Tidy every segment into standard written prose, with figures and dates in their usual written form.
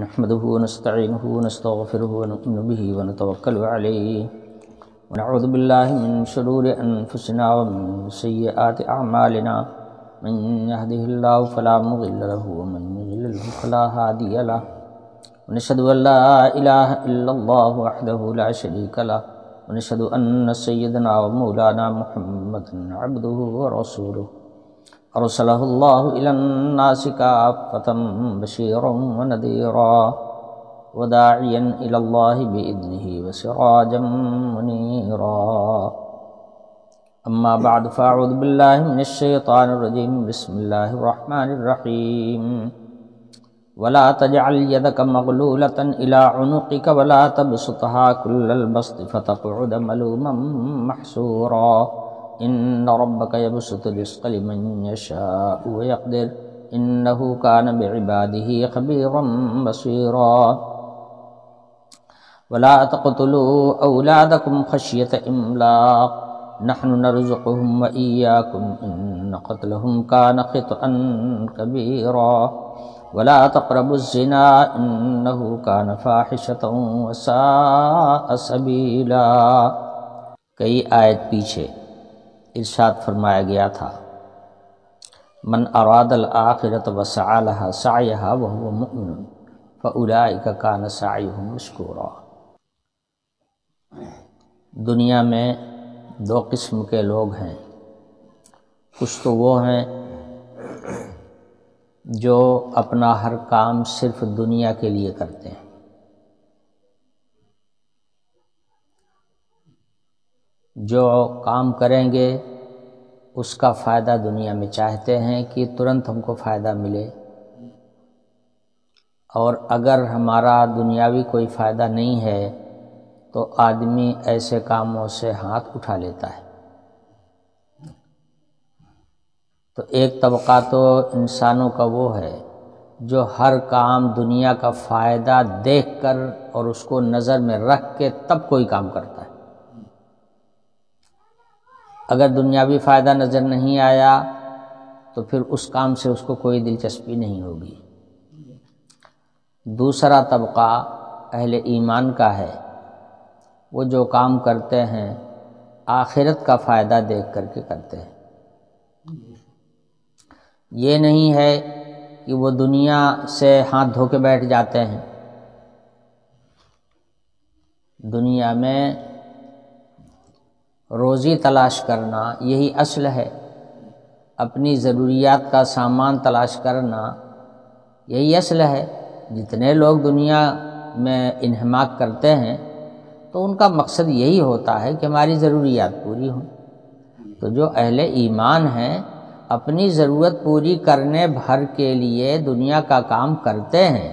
نحمده ونستعينه ونستغفره ونؤمن به ونتوكل عليه ونعوذ بالله من شرور أنفسنا ومن سيئات أعمالنا من يهده الله فلا مضل له ومن يضلل فلا هادي له ونشهد أن لا إله إلا الله وحده لا شريك له ونشهد أن سيدنا ومولانا محمدا عبده ورسوله أرسله الله إلى الناس كافة بشيرا ونذيرا وداعيا إلى الله بإذنه وسراجا منيرا أما بعد فأعوذ بالله من الشيطان الرجيم بسم الله الرحمن الرحيم ولا تجعل يدك مغلولة إلى عنقك ولا تبسطها كل البسط فتقعد ملوما محسورا إن ربك يبسط الرزق لمن يشاء ويقدر إنه كان بعباده خبيرا بصيرا ولا تقتلوا أولادكم خشية إملاق نحن نرزقهم وإياكم إن قتلهم كان خطأ كبيرا ولا تقربوا الزنا إنه كان فاحشة وساء سبيلا۔ کئی آیت پیچھے ارشاد فرمایا گیا تھا من اراد الآخرۃ وسعى لها سعيها وهو مؤمن فأولئك كان سعيهم مشكورا۔ دنیا میں دو قسم کے لوگ ہیں، کچھ تو وہ ہیں جو اپنا ہر کام صرف دنیا کے لیے کرتے ہیں، جو کام کریں گے اس کا فائدہ دنیا میں چاہتے ہیں کہ ترنت ہم کو فائدہ ملے، اور اگر ہمارا دنیاوی کوئی فائدہ نہیں ہے تو آدمی ایسے کاموں سے ہاتھ اٹھا لیتا ہے۔ تو ایک طبقہ تو انسانوں کا وہ ہے جو ہر کام دنیا کا فائدہ دیکھ کر اور اس کو نظر میں رکھ کے تب کوئی کام کرتا ہے، اگر دنیاوی فائدہ نظر نہیں آیا تو پھر اس کام سے اس کو کوئی دلچسپی نہیں ہوگی۔ دوسرا طبقہ اہل ایمان کا ہے، وہ جو کام کرتے ہیں آخرت کا فائدہ دیکھ کر کے کرتے ہیں، یہ نہیں ہے کہ وہ دنیا سے ہاتھ دھو کے بیٹھ جاتے ہیں۔ دنیا میں روزی تلاش کرنا یہی اصل ہے، اپنی ضروریات کا سامان تلاش کرنا یہی اصل ہے۔ جتنے لوگ دنیا میں انہماک کرتے ہیں تو ان کا مقصد یہی ہوتا ہے کہ ہماری ضروریات پوری ہوں۔ تو جو اہل ایمان ہیں اپنی ضرورت پوری کرنے بھر کے لیے دنیا کا کام کرتے ہیں،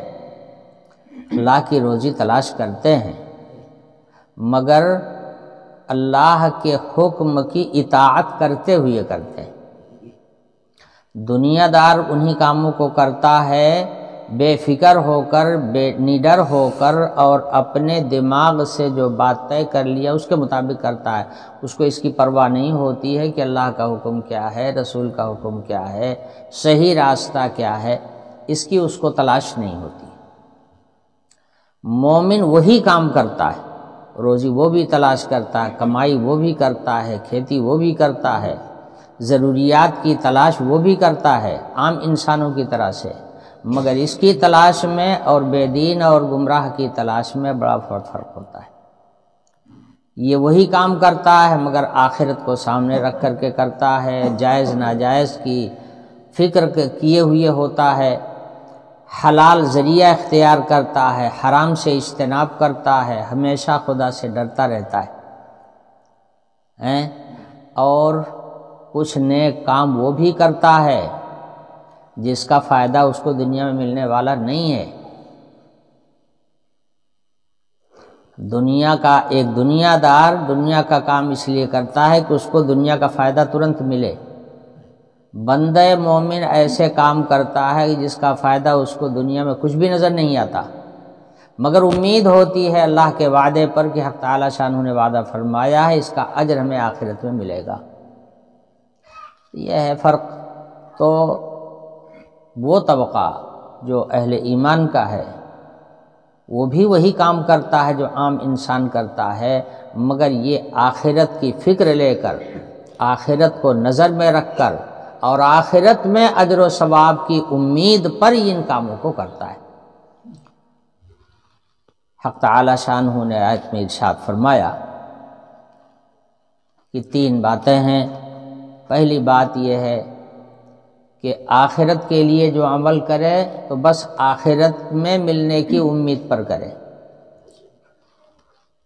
اللہ کی روزی تلاش کرتے ہیں، مگر اللہ کے حکم کی اطاعت کرتے ہوئے کرتے ہیں۔ دنیا دار انہی کاموں کو کرتا ہے بے فکر ہو کر، بے نڈر ہو کر، اور اپنے دماغ سے جو بات طے کر لیا اس کے مطابق کرتا ہے، اس کو اس کی پرواہ نہیں ہوتی ہے کہ اللہ کا حکم کیا ہے، رسول کا حکم کیا ہے، صحیح راستہ کیا ہے، اس کی اس کو تلاش نہیں ہوتی۔ مومن وہی کام کرتا ہے، روزی وہ بھی تلاش کرتا ہے، کمائی وہ بھی کرتا ہے، کھیتی وہ بھی کرتا ہے، ضروریات کی تلاش وہ بھی کرتا ہے عام انسانوں کی طرح سے، مگر اس کی تلاش میں اور بے دین اور گمراہ کی تلاش میں بڑا فرق ہوتا ہے۔ یہ وہی کام کرتا ہے مگر آخرت کو سامنے رکھ کر کے کرتا ہے، جائز ناجائز کی فکر کیے ہوئے ہوتا ہے، حلال ذریعہ اختیار کرتا ہے، حرام سے اجتناب کرتا ہے، ہمیشہ خدا سے ڈرتا رہتا ہے، اور کچھ نیک کام وہ بھی کرتا ہے جس کا فائدہ اس کو دنیا میں ملنے والا نہیں ہے۔ دنیا کا ایک دنیا دار دنیا کا کام اس لیے کرتا ہے کہ اس کو دنیا کا فائدہ ترنت ملے، بندہ مومن ایسے کام کرتا ہے جس کا فائدہ اس کو دنیا میں کچھ بھی نظر نہیں آتا، مگر امید ہوتی ہے اللہ کے وعدے پر کہ حق تعالی شانہ نے وعدہ فرمایا ہے اس کا اجر ہمیں آخرت میں ملے گا۔ یہ ہے فرق۔ تو وہ طبقہ جو اہل ایمان کا ہے وہ بھی وہی کام کرتا ہے جو عام انسان کرتا ہے، مگر یہ آخرت کی فکر لے کر، آخرت کو نظر میں رکھ کر اور آخرت میں اجر و ثواب کی امید پر ان کاموں کو کرتا ہے۔ حق تعالی شانہ نے آیت میں ارشاد فرمایا کہ 3 باتیں ہیں۔ پہلی بات یہ ہے کہ آخرت کے لیے جو عمل کرے تو بس آخرت میں ملنے کی امید پر کرے،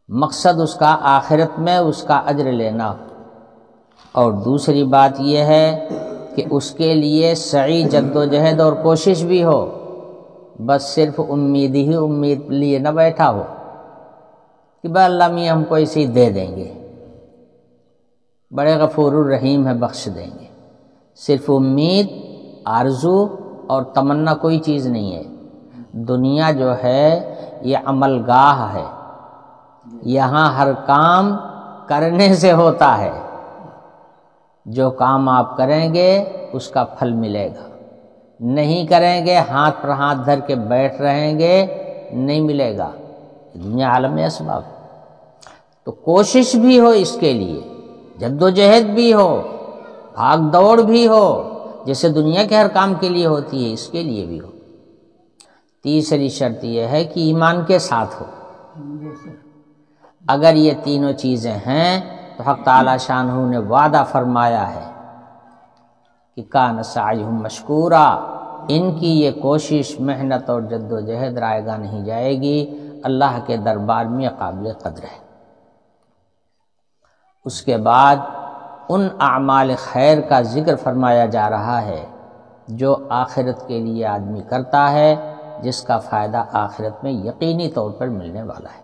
مقصد اس کا آخرت میں اس کا اجر لینا ہو۔ اور دوسری بات یہ ہے کہ اس کے لیے سعی جد و جہد اور کوشش بھی ہو، بس صرف امید ہی امید لیے نہ بیٹھا ہو کہ بھائی اللہ میاں ہم کو اسے دے دیں گے، بڑے غفور الرحیم ہے بخش دیں گے۔ صرف امید، آرزو اور تمنا کوئی چیز نہیں ہے۔ دنیا جو ہے یہ عمل گاہ ہے، یہاں ہر کام کرنے سے ہوتا ہے۔ جو کام آپ کریں گے اس کا پھل ملے گا، نہیں کریں گے ہاتھ پر ہاتھ دھر کے بیٹھ رہیں گے نہیں ملے گا۔ دنیا عالم اسباب، تو کوشش بھی ہو اس کے لیے، جد و جہد بھی ہو، بھاگ دوڑ بھی ہو، جیسے دنیا کے ہر کام کے لیے ہوتی ہے اس کے لیے بھی ہو۔ تیسری شرط یہ ہے کہ ایمان کے ساتھ ہو۔ اگر یہ تینوں چیزیں ہیں تو حق تعالی شانہ نے وعدہ فرمایا ہے کہ کان سعیہم مشکورا، ان کی یہ کوشش، محنت اور جد و جہد رائے گاہ نہیں جائے گی، اللہ کے دربار میں قابل قدر ہے۔ اس کے بعد ان اعمال خیر کا ذکر فرمایا جا رہا ہے جو آخرت کے لیے آدمی کرتا ہے، جس کا فائدہ آخرت میں یقینی طور پر ملنے والا ہے۔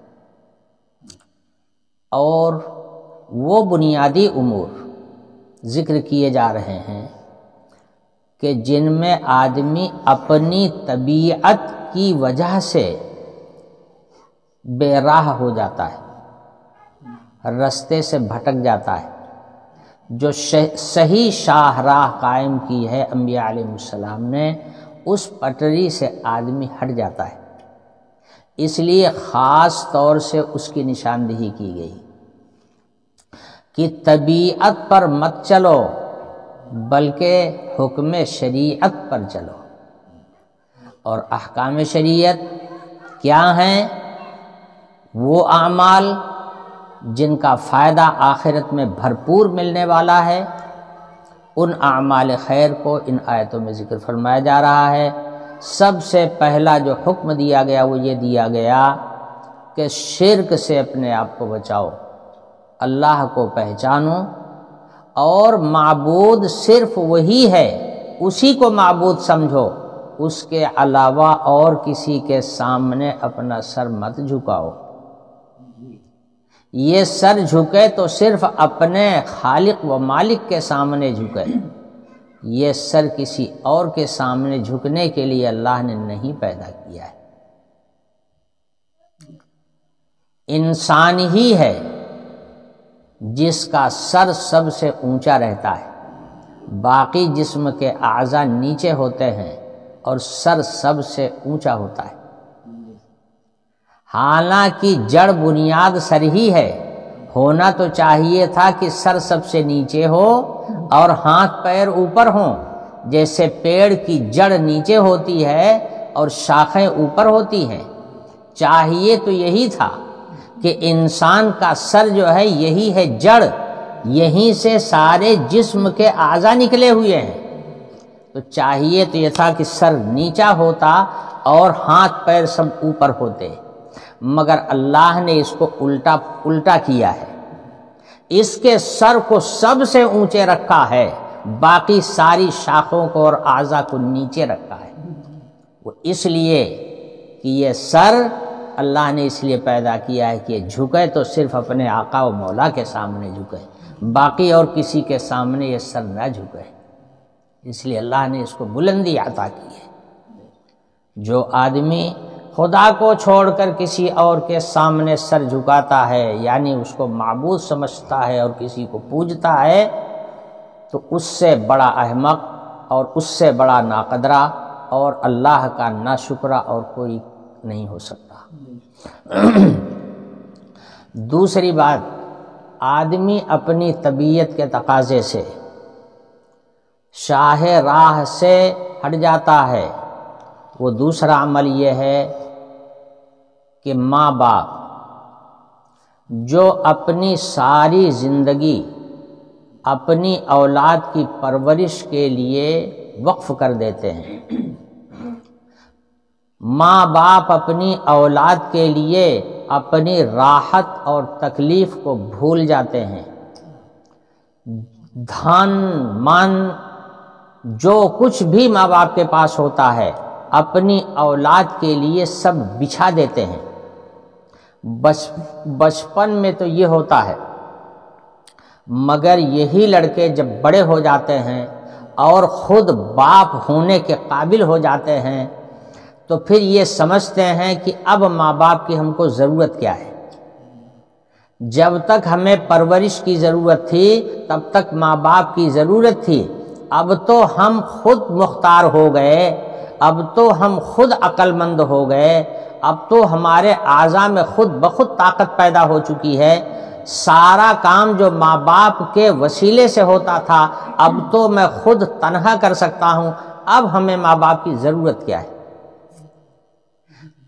اور وہ بنیادی امور ذکر کیے جا رہے ہیں کہ جن میں آدمی اپنی طبیعت کی وجہ سے بے راہ ہو جاتا ہے، رستے سے بھٹک جاتا ہے۔ جو صحیح شاہراہ قائم کی ہے انبیاء علیہ السلام نے، اس پٹری سے آدمی ہٹ جاتا ہے، اس لیے خاص طور سے اس کی نشاندہی کی گئی کہ طبیعت پر مت چلو بلکہ حکم شریعت پر چلو۔ اور احکام شریعت کیا ہیں؟ وہ اعمال جن کا فائدہ آخرت میں بھرپور ملنے والا ہے، ان اعمال خیر کو ان آیتوں میں ذکر فرمایا جا رہا ہے۔ سب سے پہلا جو حکم دیا گیا وہ یہ دیا گیا کہ شرک سے اپنے آپ کو بچاؤ، اللہ کو پہچانو اور معبود صرف وہی ہے، اسی کو معبود سمجھو، اس کے علاوہ اور کسی کے سامنے اپنا سر مت جھکاؤ۔ یہ سر جھکے تو صرف اپنے خالق و مالک کے سامنے جھکے، یہ سر کسی اور کے سامنے جھکنے کے لیے اللہ نے نہیں پیدا کیا ہے۔ انسان ہی ہے جس کا سر سب سے اونچا رہتا ہے، باقی جسم کے اعضاء نیچے ہوتے ہیں اور سر سب سے اونچا ہوتا ہے۔ حالانکہ جڑ بنیاد سر ہی ہے، ہونا تو چاہیے تھا کہ سر سب سے نیچے ہو اور ہاتھ پیر اوپر ہوں، جیسے پیڑ کی جڑ نیچے ہوتی ہے اور شاخیں اوپر ہوتی ہیں۔ چاہیے تو یہی تھا کہ انسان کا سر جو ہے یہی ہے جڑ، یہیں سے سارے جسم کے اعضاء نکلے ہوئے ہیں، تو چاہیے تو یہ تھا کہ سر نیچا ہوتا اور ہاتھ پیر سب اوپر ہوتے، مگر اللہ نے اس کو الٹا کیا ہے، اس کے سر کو سب سے اونچے رکھا ہے، باقی ساری شاخوں کو اور اعضاء کو نیچے رکھا ہے۔ وہ اس لیے کہ یہ سر اللہ نے اس لیے پیدا کیا ہے کہ جھکے تو صرف اپنے آقا و مولا کے سامنے جھکے، باقی اور کسی کے سامنے یہ سر نہ جھکے، اس لیے اللہ نے اس کو بلندی عطا کی ہے۔ جو آدمی خدا کو چھوڑ کر کسی اور کے سامنے سر جھکاتا ہے، یعنی اس کو معبود سمجھتا ہے اور کسی کو پوجتا ہے، تو اس سے بڑا احمق اور اس سے بڑا ناقدرہ اور اللہ کا ناشکرہ اور کوئی نہیں ہو سکتا۔ دوسری بات، آدمی اپنی طبیعت کے تقاضے سے شاہ راہ سے ہٹ جاتا ہے۔ وہ دوسرا عمل یہ ہے کہ ماں باپ جو اپنی ساری زندگی اپنی اولاد کی پرورش کے لیے وقف کر دیتے ہیں، ماں باپ اپنی اولاد کے لیے اپنی راحت اور تکلیف کو بھول جاتے ہیں، دھن مان جو کچھ بھی ماں باپ کے پاس ہوتا ہے اپنی اولاد کے لیے سب بچھا دیتے ہیں۔ بچپن میں تو یہ ہوتا ہے، مگر یہی لڑکے جب بڑے ہو جاتے ہیں اور خود باپ ہونے کے قابل ہو جاتے ہیں تو پھر یہ سمجھتے ہیں کہ اب ماں باپ کی ہم کو ضرورت کیا ہے۔ جب تک ہمیں پرورش کی ضرورت تھی تب تک ماں باپ کی ضرورت تھی، اب تو ہم خود مختار ہو گئے، اب تو ہم خود عقل مند ہو گئے، اب تو ہمارے اعضاء میں خود بخود طاقت پیدا ہو چکی ہے، سارا کام جو ماں باپ کے وسیلے سے ہوتا تھا اب تو میں خود تنہا کر سکتا ہوں، اب ہمیں ماں باپ کی ضرورت کیا ہے۔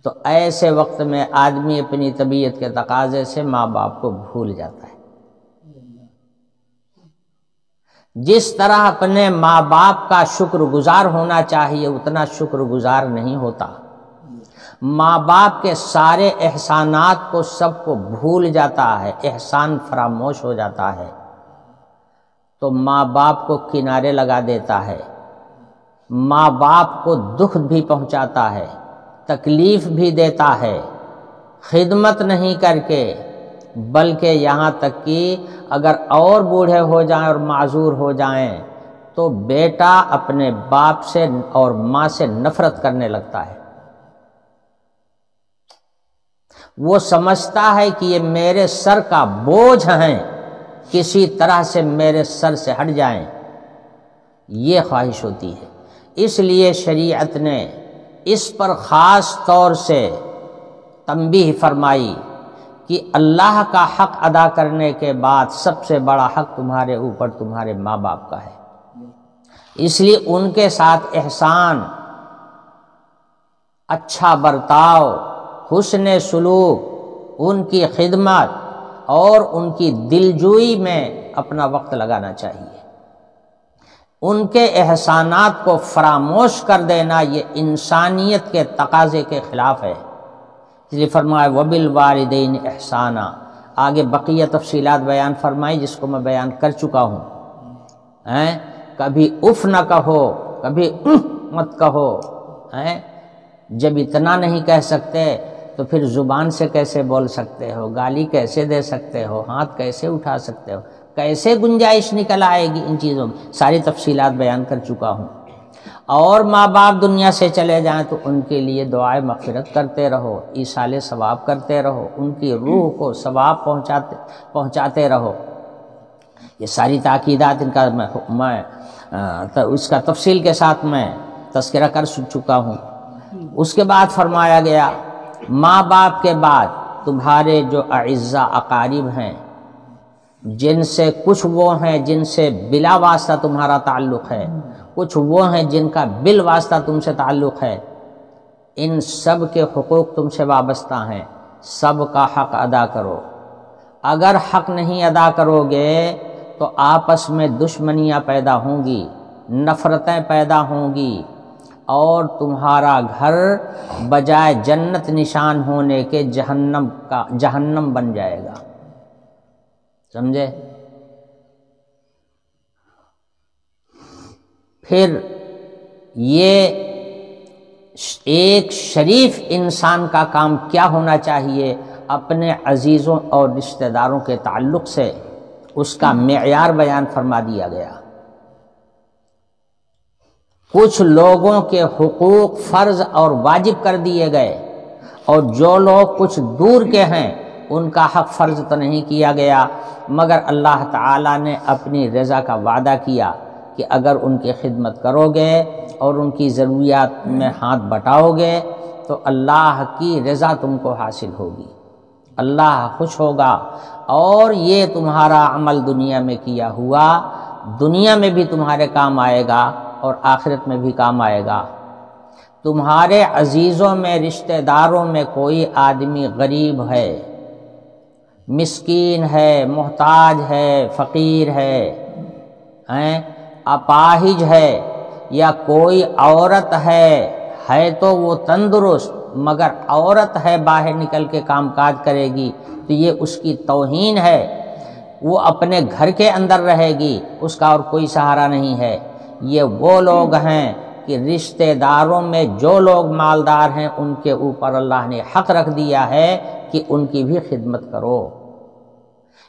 تو ایسے وقت میں آدمی اپنی طبیعت کے تقاضے سے ماں باپ کو بھول جاتا ہے۔ جس طرح اپنے ماں باپ کا شکر گزار ہونا چاہیے اتنا شکر گزار نہیں ہوتا، ماں باپ کے سارے احسانات کو سب کو بھول جاتا ہے، احسان فراموش ہو جاتا ہے، تو ماں باپ کو کنارے لگا دیتا ہے، ماں باپ کو دکھ بھی پہنچاتا ہے، تکلیف بھی دیتا ہے، خدمت نہیں کر کے، بلکہ یہاں تک کہ اگر اور بوڑھے ہو جائیں اور معذور ہو جائیں تو بیٹا اپنے باپ سے اور ماں سے نفرت کرنے لگتا ہے۔ وہ سمجھتا ہے کہ یہ میرے سر کا بوجھ ہیں، کسی طرح سے میرے سر سے ہٹ جائیں، یہ خواہش ہوتی ہے۔ اس لیے شریعت نے اس پر خاص طور سے تنبیہ فرمائی کہ اللہ کا حق ادا کرنے کے بعد سب سے بڑا حق تمہارے اوپر تمہارے ماں باپ کا ہے، اس لیے ان کے ساتھ احسان، اچھا برتاؤ، حسن سلوک، ان کی خدمت اور ان کی دلجوئی میں اپنا وقت لگانا چاہیے۔ ان کے احسانات کو فراموش کر دینا یہ انسانیت کے تقاضے کے خلاف ہے، اس لیے فرمایا وَبِالْوَالِدَيْنِ احسانا۔ آگے بقیہ تفصیلات بیان فرمائی جس کو میں بیان کر چکا ہوں۔ کبھی اف نہ کہو، کبھی مت کہو، جب اتنا نہیں کہہ سکتے تو پھر زبان سے کیسے بول سکتے ہو، گالی کیسے دے سکتے ہو، ہاتھ کیسے اٹھا سکتے ہو، کیسے گنجائش نکل آئے گی ان چیزوں کی، ساری تفصیلات بیان کر چکا ہوں۔ اور ماں باپ دنیا سے چلے جائیں تو ان کے لیے دعائے مغفرت کرتے رہو، ایصال ثواب کرتے رہو، ان کی روح کو ثواب پہنچاتے رہو۔ یہ ساری تاکیدات ان کا میں اس کا تفصیل کے ساتھ میں تذکرہ کر چکا ہوں۔ اس کے بعد فرمایا گیا ماں باپ کے بعد تمہارے جو اعزاء اقارب ہیں، جن سے کچھ وہ ہیں جن سے بلا واسطہ تمہارا تعلق ہے، کچھ وہ ہیں جن کا بال واسطہ تم سے تعلق ہے، ان سب کے حقوق تم سے وابستہ ہیں، سب کا حق ادا کرو۔ اگر حق نہیں ادا کرو گے تو آپس میں دشمنیاں پیدا ہوں گی، نفرتیں پیدا ہوں گی، اور تمہارا گھر بجائے جنت نشان ہونے کے جہنم بن جائے گا۔ سمجھے؟ پھر یہ ایک شریف انسان کا کام کیا ہونا چاہیے؟ اپنے عزیزوں اور رشتہ داروں کے تعلق سے اس کا معیار بیان فرما دیا گیا۔ کچھ لوگوں کے حقوق فرض اور واجب کر دیے گئے، اور جو لوگ کچھ دور کے ہیں ان کا حق فرض تو نہیں کیا گیا، مگر اللہ تعالیٰ نے اپنی رضا کا وعدہ کیا کہ اگر ان کی خدمت کرو گے اور ان کی ضروریات میں ہاتھ بٹاؤ گے تو اللہ کی رضا تم کو حاصل ہوگی، اللہ خوش ہوگا، اور یہ تمہارا عمل دنیا میں کیا ہوا دنیا میں بھی تمہارے کام آئے گا اور آخرت میں بھی کام آئے گا۔ تمہارے عزیزوں میں، رشتہ داروں میں کوئی آدمی غریب ہے، مسکین ہے، محتاج ہے، فقیر ہے، اپاہج ہے، یا کوئی عورت ہے تو وہ تندرست مگر عورت ہے، باہر نکل کے کام کاج کرے گی تو یہ اس کی توہین ہے، وہ اپنے گھر کے اندر رہے گی، اس کا اور کوئی سہارا نہیں ہے۔ یہ وہ لوگ ہیں کہ رشتہ داروں میں جو لوگ مالدار ہیں ان کے اوپر اللہ نے حق رکھ دیا ہے کہ ان کی بھی خدمت کرو۔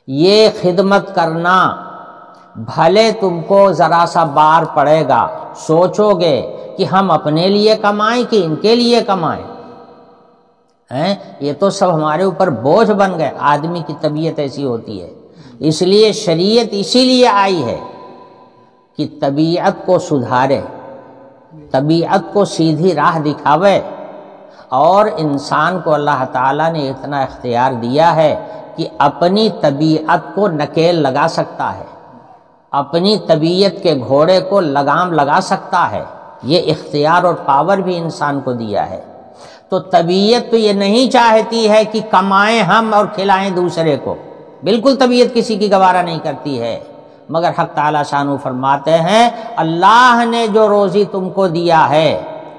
یہ خدمت کرنا بھلے تم کو ذرا سا بار پڑے گا، سوچو گے کہ ہم اپنے لیے کمائیں کہ ان کے لیے کمائیں، یہ تو سب ہمارے اوپر بوجھ بن گئے۔ آدمی کی طبیعت ایسی ہوتی ہے، اس لیے شریعت اسی لیے آئی ہے کہ طبیعت کو سدھارے، طبیعت کو سیدھی راہ دکھاوے، اور انسان کو اللہ تعالیٰ نے اتنا اختیار دیا ہے کہ اپنی طبیعت کو نکیل لگا سکتا ہے، اپنی طبیعت کے گھوڑے کو لگام لگا سکتا ہے، یہ اختیار اور پاور بھی انسان کو دیا ہے۔ تو طبیعت تو یہ نہیں چاہتی ہے کہ کمائیں ہم اور کھلائیں دوسرے کو، بالکل طبیعت کسی کی گوارا نہیں کرتی ہے، مگر حق تعالیٰ شانو فرماتے ہیں اللہ نے جو روزی تم کو دیا ہے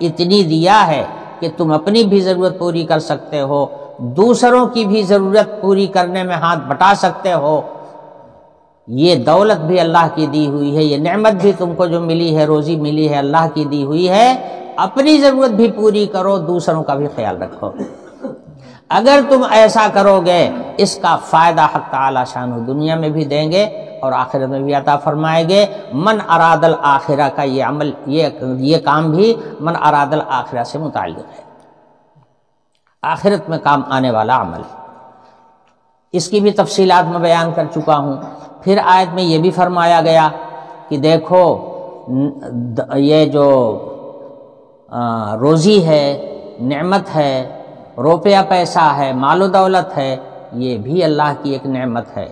اتنی دیا ہے کہ تم اپنی بھی ضرورت پوری کر سکتے ہو، دوسروں کی بھی ضرورت پوری کرنے میں ہاتھ بٹا سکتے ہو۔ یہ دولت بھی اللہ کی دی ہوئی ہے، یہ نعمت بھی تم کو جو ملی ہے، روزی ملی ہے، اللہ کی دی ہوئی ہے، اپنی ضرورت بھی پوری کرو، دوسروں کا بھی خیال رکھو۔ اگر تم ایسا کرو گے اس کا فائدہ حق تعالی شانہ دنیا میں بھی دیں گے اور آخرت میں بھی عطا فرمائیں گے۔ من اراد الآخرہ کا یہ عمل، یہ کام بھی من اراد الآخرہ سے متعلق ہے، آخرت میں کام آنے والا عمل۔ اس کی بھی تفصیلات میں بیان کر چکا ہوں۔ پھر آیت میں یہ بھی فرمایا گیا کہ دیکھو یہ جو روزی ہے، نعمت ہے، روپیہ پیسہ ہے، مال و دولت ہے، یہ بھی اللہ کی ایک نعمت ہے،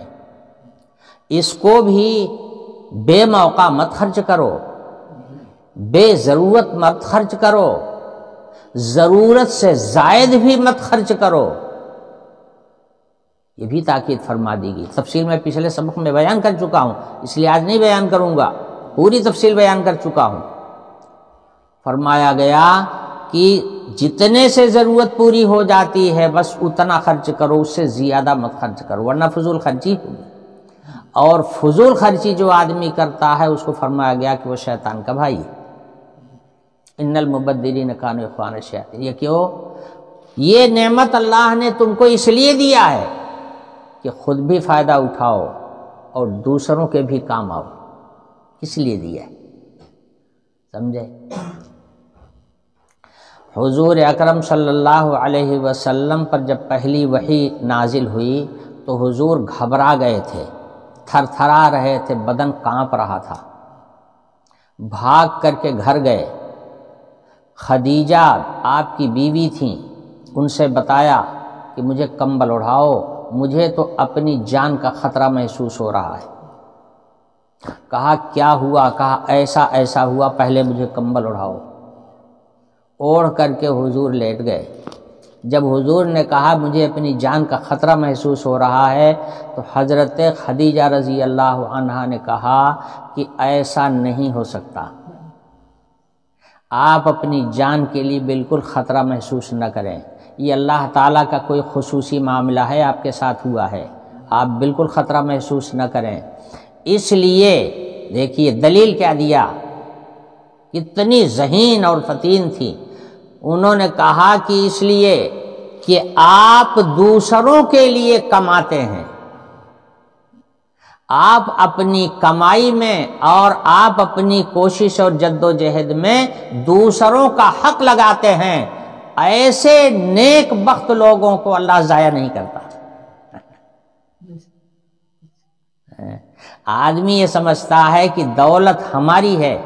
اس کو بھی بے موقع مت خرچ کرو، بے ضرورت مت خرچ کرو، ضرورت سے زائد بھی مت خرچ کرو، یہ بھی تاکید فرما دی گئی۔ تفصیل میں پچھلے سبق میں بیان کر چکا ہوں، اس لیے آج نہیں بیان کروں گا، پوری تفصیل بیان کر چکا ہوں۔ فرمایا گیا کہ جتنے سے ضرورت پوری ہو جاتی ہے بس اتنا خرچ کرو، اس سے زیادہ مت خرچ کرو ورنہ فضول خرچی ہوگی، اور فضول خرچی جو آدمی کرتا ہے اس کو فرمایا گیا کہ وہ شیطان کا بھائی ہے۔ ان المبذرین کانوا اخوان الشیاطین۔ یہ کیوں؟ یہ نعمت اللہ نے تم کو اس لیے دیا ہے کہ خود بھی فائدہ اٹھاؤ اور دوسروں کے بھی کام آؤ، اس لیے دیا ہے، سمجھے؟ حضور اکرم صلی اللہ علیہ وسلم پر جب پہلی وحی نازل ہوئی تو حضور گھبرا گئے تھے، تھر تھرا رہے تھے، بدن کانپ رہا تھا، بھاگ کر کے گھر گئے، خدیجہ آپ کی بیوی تھیں، ان سے بتایا کہ مجھے کمبل اڑاؤ، مجھے تو اپنی جان کا خطرہ محسوس ہو رہا ہے۔ کہا کیا ہوا؟ کہا ایسا ایسا ہوا، پہلے مجھے کمبل اڑاؤ۔ اوڑھ کر کے حضور لیٹ گئے۔ جب حضور نے کہا مجھے اپنی جان کا خطرہ محسوس ہو رہا ہے تو حضرت خدیجہ رضی اللہ عنہا نے کہا کہ ایسا نہیں ہو سکتا، آپ اپنی جان کے لیے بالکل خطرہ محسوس نہ کریں، یہ اللہ تعالیٰ کا کوئی خصوصی معاملہ ہے، آپ کے ساتھ ہوا ہے، آپ بالکل خطرہ محسوس نہ کریں۔ اس لیے دیکھیے دلیل کیا دیا، کتنی ذہین اور فطین تھی، انہوں نے کہا کہ اس لیے کہ آپ دوسروں کے لیے کماتے ہیں، آپ اپنی کمائی میں اور آپ اپنی کوشش اور جد و جہد میں دوسروں کا حق لگاتے ہیں، ایسے نیک بخت لوگوں کو اللہ ضائع نہیں کرتا۔ آدمی یہ سمجھتا ہے کہ دولت ہماری ہے،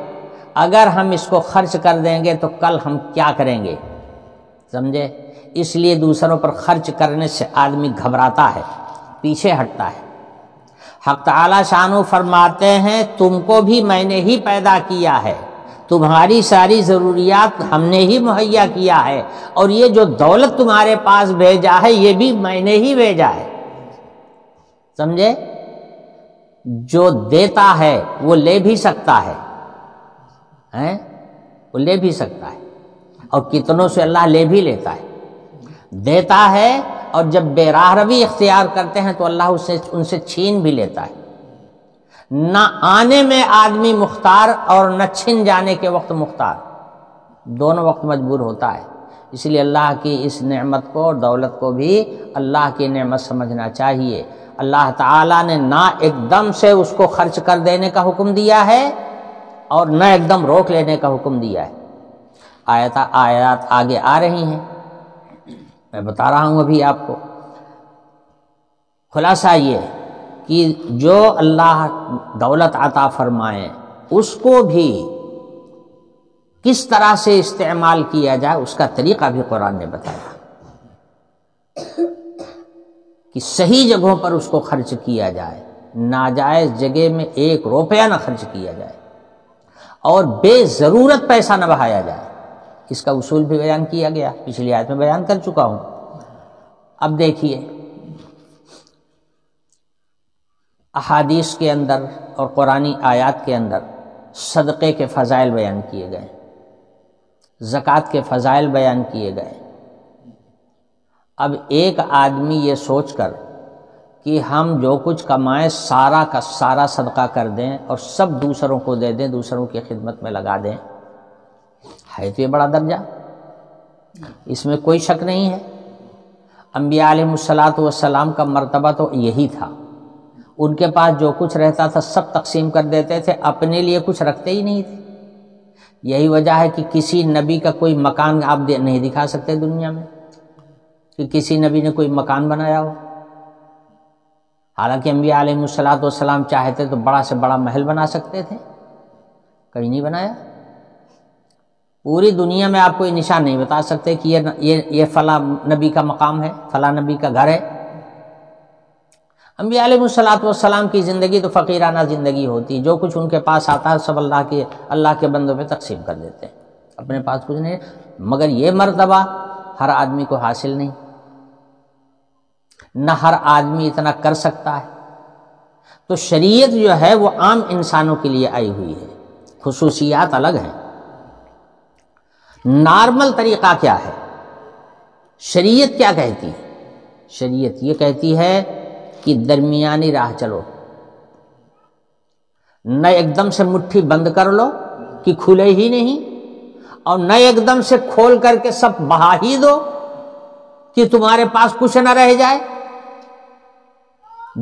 اگر ہم اس کو خرچ کر دیں گے تو کل ہم کیا کریں گے، سمجھے؟ اس لیے دوسروں پر خرچ کرنے سے آدمی گھبراتا ہے، پیچھے ہٹتا ہے۔ حق تعالی شانو فرماتے ہیں تم کو بھی میں نے ہی پیدا کیا ہے، تمہاری ساری ضروریات ہم نے ہی مہیا کیا ہے، اور یہ جو دولت تمہارے پاس بھیجا ہے یہ بھی میں نے ہی بھیجا ہے، سمجھے؟ جو دیتا ہے وہ لے بھی سکتا ہے، وہ لے بھی سکتا ہے، اور کتنوں سے اللہ لے بھی لیتا ہے، دیتا ہے، اور جب بے راہ روی اختیار کرتے ہیں تو اللہ ان سے چھین بھی لیتا ہے۔ نہ آنے میں آدمی مختار اور نہ چھن جانے کے وقت مختار، دونوں وقت مجبور ہوتا ہے۔ اس لیے اللہ کی اس نعمت کو اور دولت کو بھی اللہ کی نعمت سمجھنا چاہیے۔ اللہ تعالیٰ نے نہ ایک دم سے اس کو خرچ کر دینے کا حکم دیا ہے اور نہ ایک دم روک لینے کا حکم دیا ہے۔ آیات آگے آ رہی ہیں، میں بتا رہا ہوں ابھی آپ کو۔ خلاصہ یہ کہ جو اللہ دولت عطا فرمائے اس کو بھی کس طرح سے استعمال کیا جائے اس کا طریقہ بھی قرآن نے بتایا کہ صحیح جگہوں پر اس کو خرچ کیا جائے، ناجائز جگہ میں 1 روپیہ نہ خرچ کیا جائے، اور بے ضرورت پیسہ نہ بہایا جائے۔ اس کا اصول بھی بیان کیا گیا، پچھلی آیت میں بیان کر چکا ہوں۔ اب دیکھیے احادیث کے اندر اور قرآنی آیات کے اندر صدقے کے فضائل بیان کیے گئے، زکوٰۃ کے فضائل بیان کیے گئے۔ اب ایک آدمی یہ سوچ کر کہ ہم جو کچھ کمائیں سارا کا سارا صدقہ کر دیں اور سب دوسروں کو دے دیں، دوسروں کی خدمت میں لگا دیں، ہے تو یہ بڑا درجہ، اس میں کوئی شک نہیں ہے۔ انبیاء علیہ الصلاۃ والسلام کا مرتبہ تو یہی تھا، ان کے پاس جو کچھ رہتا تھا سب تقسیم کر دیتے تھے، اپنے لیے کچھ رکھتے ہی نہیں تھے۔ یہی وجہ ہے کہ کسی نبی کا کوئی مکان آپ نہیں دکھا سکتے دنیا میں کہ کسی نبی نے کوئی مکان بنایا ہو، حالانکہ انبیاء علیہ الصلاۃ والسلام چاہتے تو بڑا سے بڑا محل بنا سکتے تھے، کہیں نہیں بنایا۔ پوری دنیا میں آپ کوئی نشان نہیں بتا سکتے کہ یہ فلاں نبی کا مقام ہے، فلاں نبی کا گھر ہے۔ انبیاء علیہ الصلاۃ والسلام کی زندگی تو فقیرانہ زندگی ہوتی، جو کچھ ان کے پاس آتا ہے سب اللہ کے بندوں پہ تقسیم کر دیتے ہیں، اپنے پاس کچھ نہیں۔ مگر یہ مرتبہ ہر آدمی کو حاصل نہیں، نہ ہر آدمی اتنا کر سکتا ہے۔ تو شریعت جو ہے وہ عام انسانوں کے لیے آئی ہوئی ہے، خصوصیات الگ ہیں۔ نارمل طریقہ کیا ہے؟ شریعت کیا کہتی ہے؟ شریعت یہ کہتی ہے کہ درمیانی راہ چلو، نہ ایک دم سے مٹھی بند کر لو کہ کھلے ہی نہیں، اور نہ ایک دم سے کھول کر کے سب بہا ہی دو کہ تمہارے پاس کچھ نہ رہ جائے۔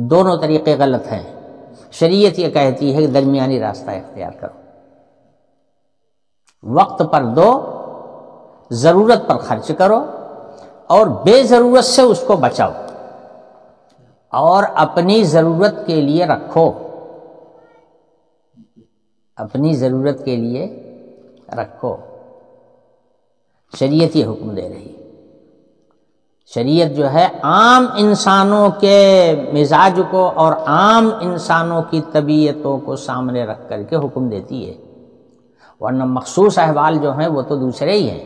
دونوں طریقے غلط ہیں۔ شریعت یہ کہتی ہے کہ درمیانی راستہ اختیار کرو، وقت پر دو، ضرورت پر خرچ کرو، اور بے ضرورت سے اس کو بچاؤ، اور اپنی ضرورت کے لیے رکھو، اپنی ضرورت کے لیے رکھو۔ شریعت یہ حکم دے رہی، شریعت جو ہے عام انسانوں کے مزاج کو اور عام انسانوں کی طبیعتوں کو سامنے رکھ کر کے حکم دیتی ہے، ورنہ مخصوص احوال جو ہیں وہ تو دوسرے ہی ہیں۔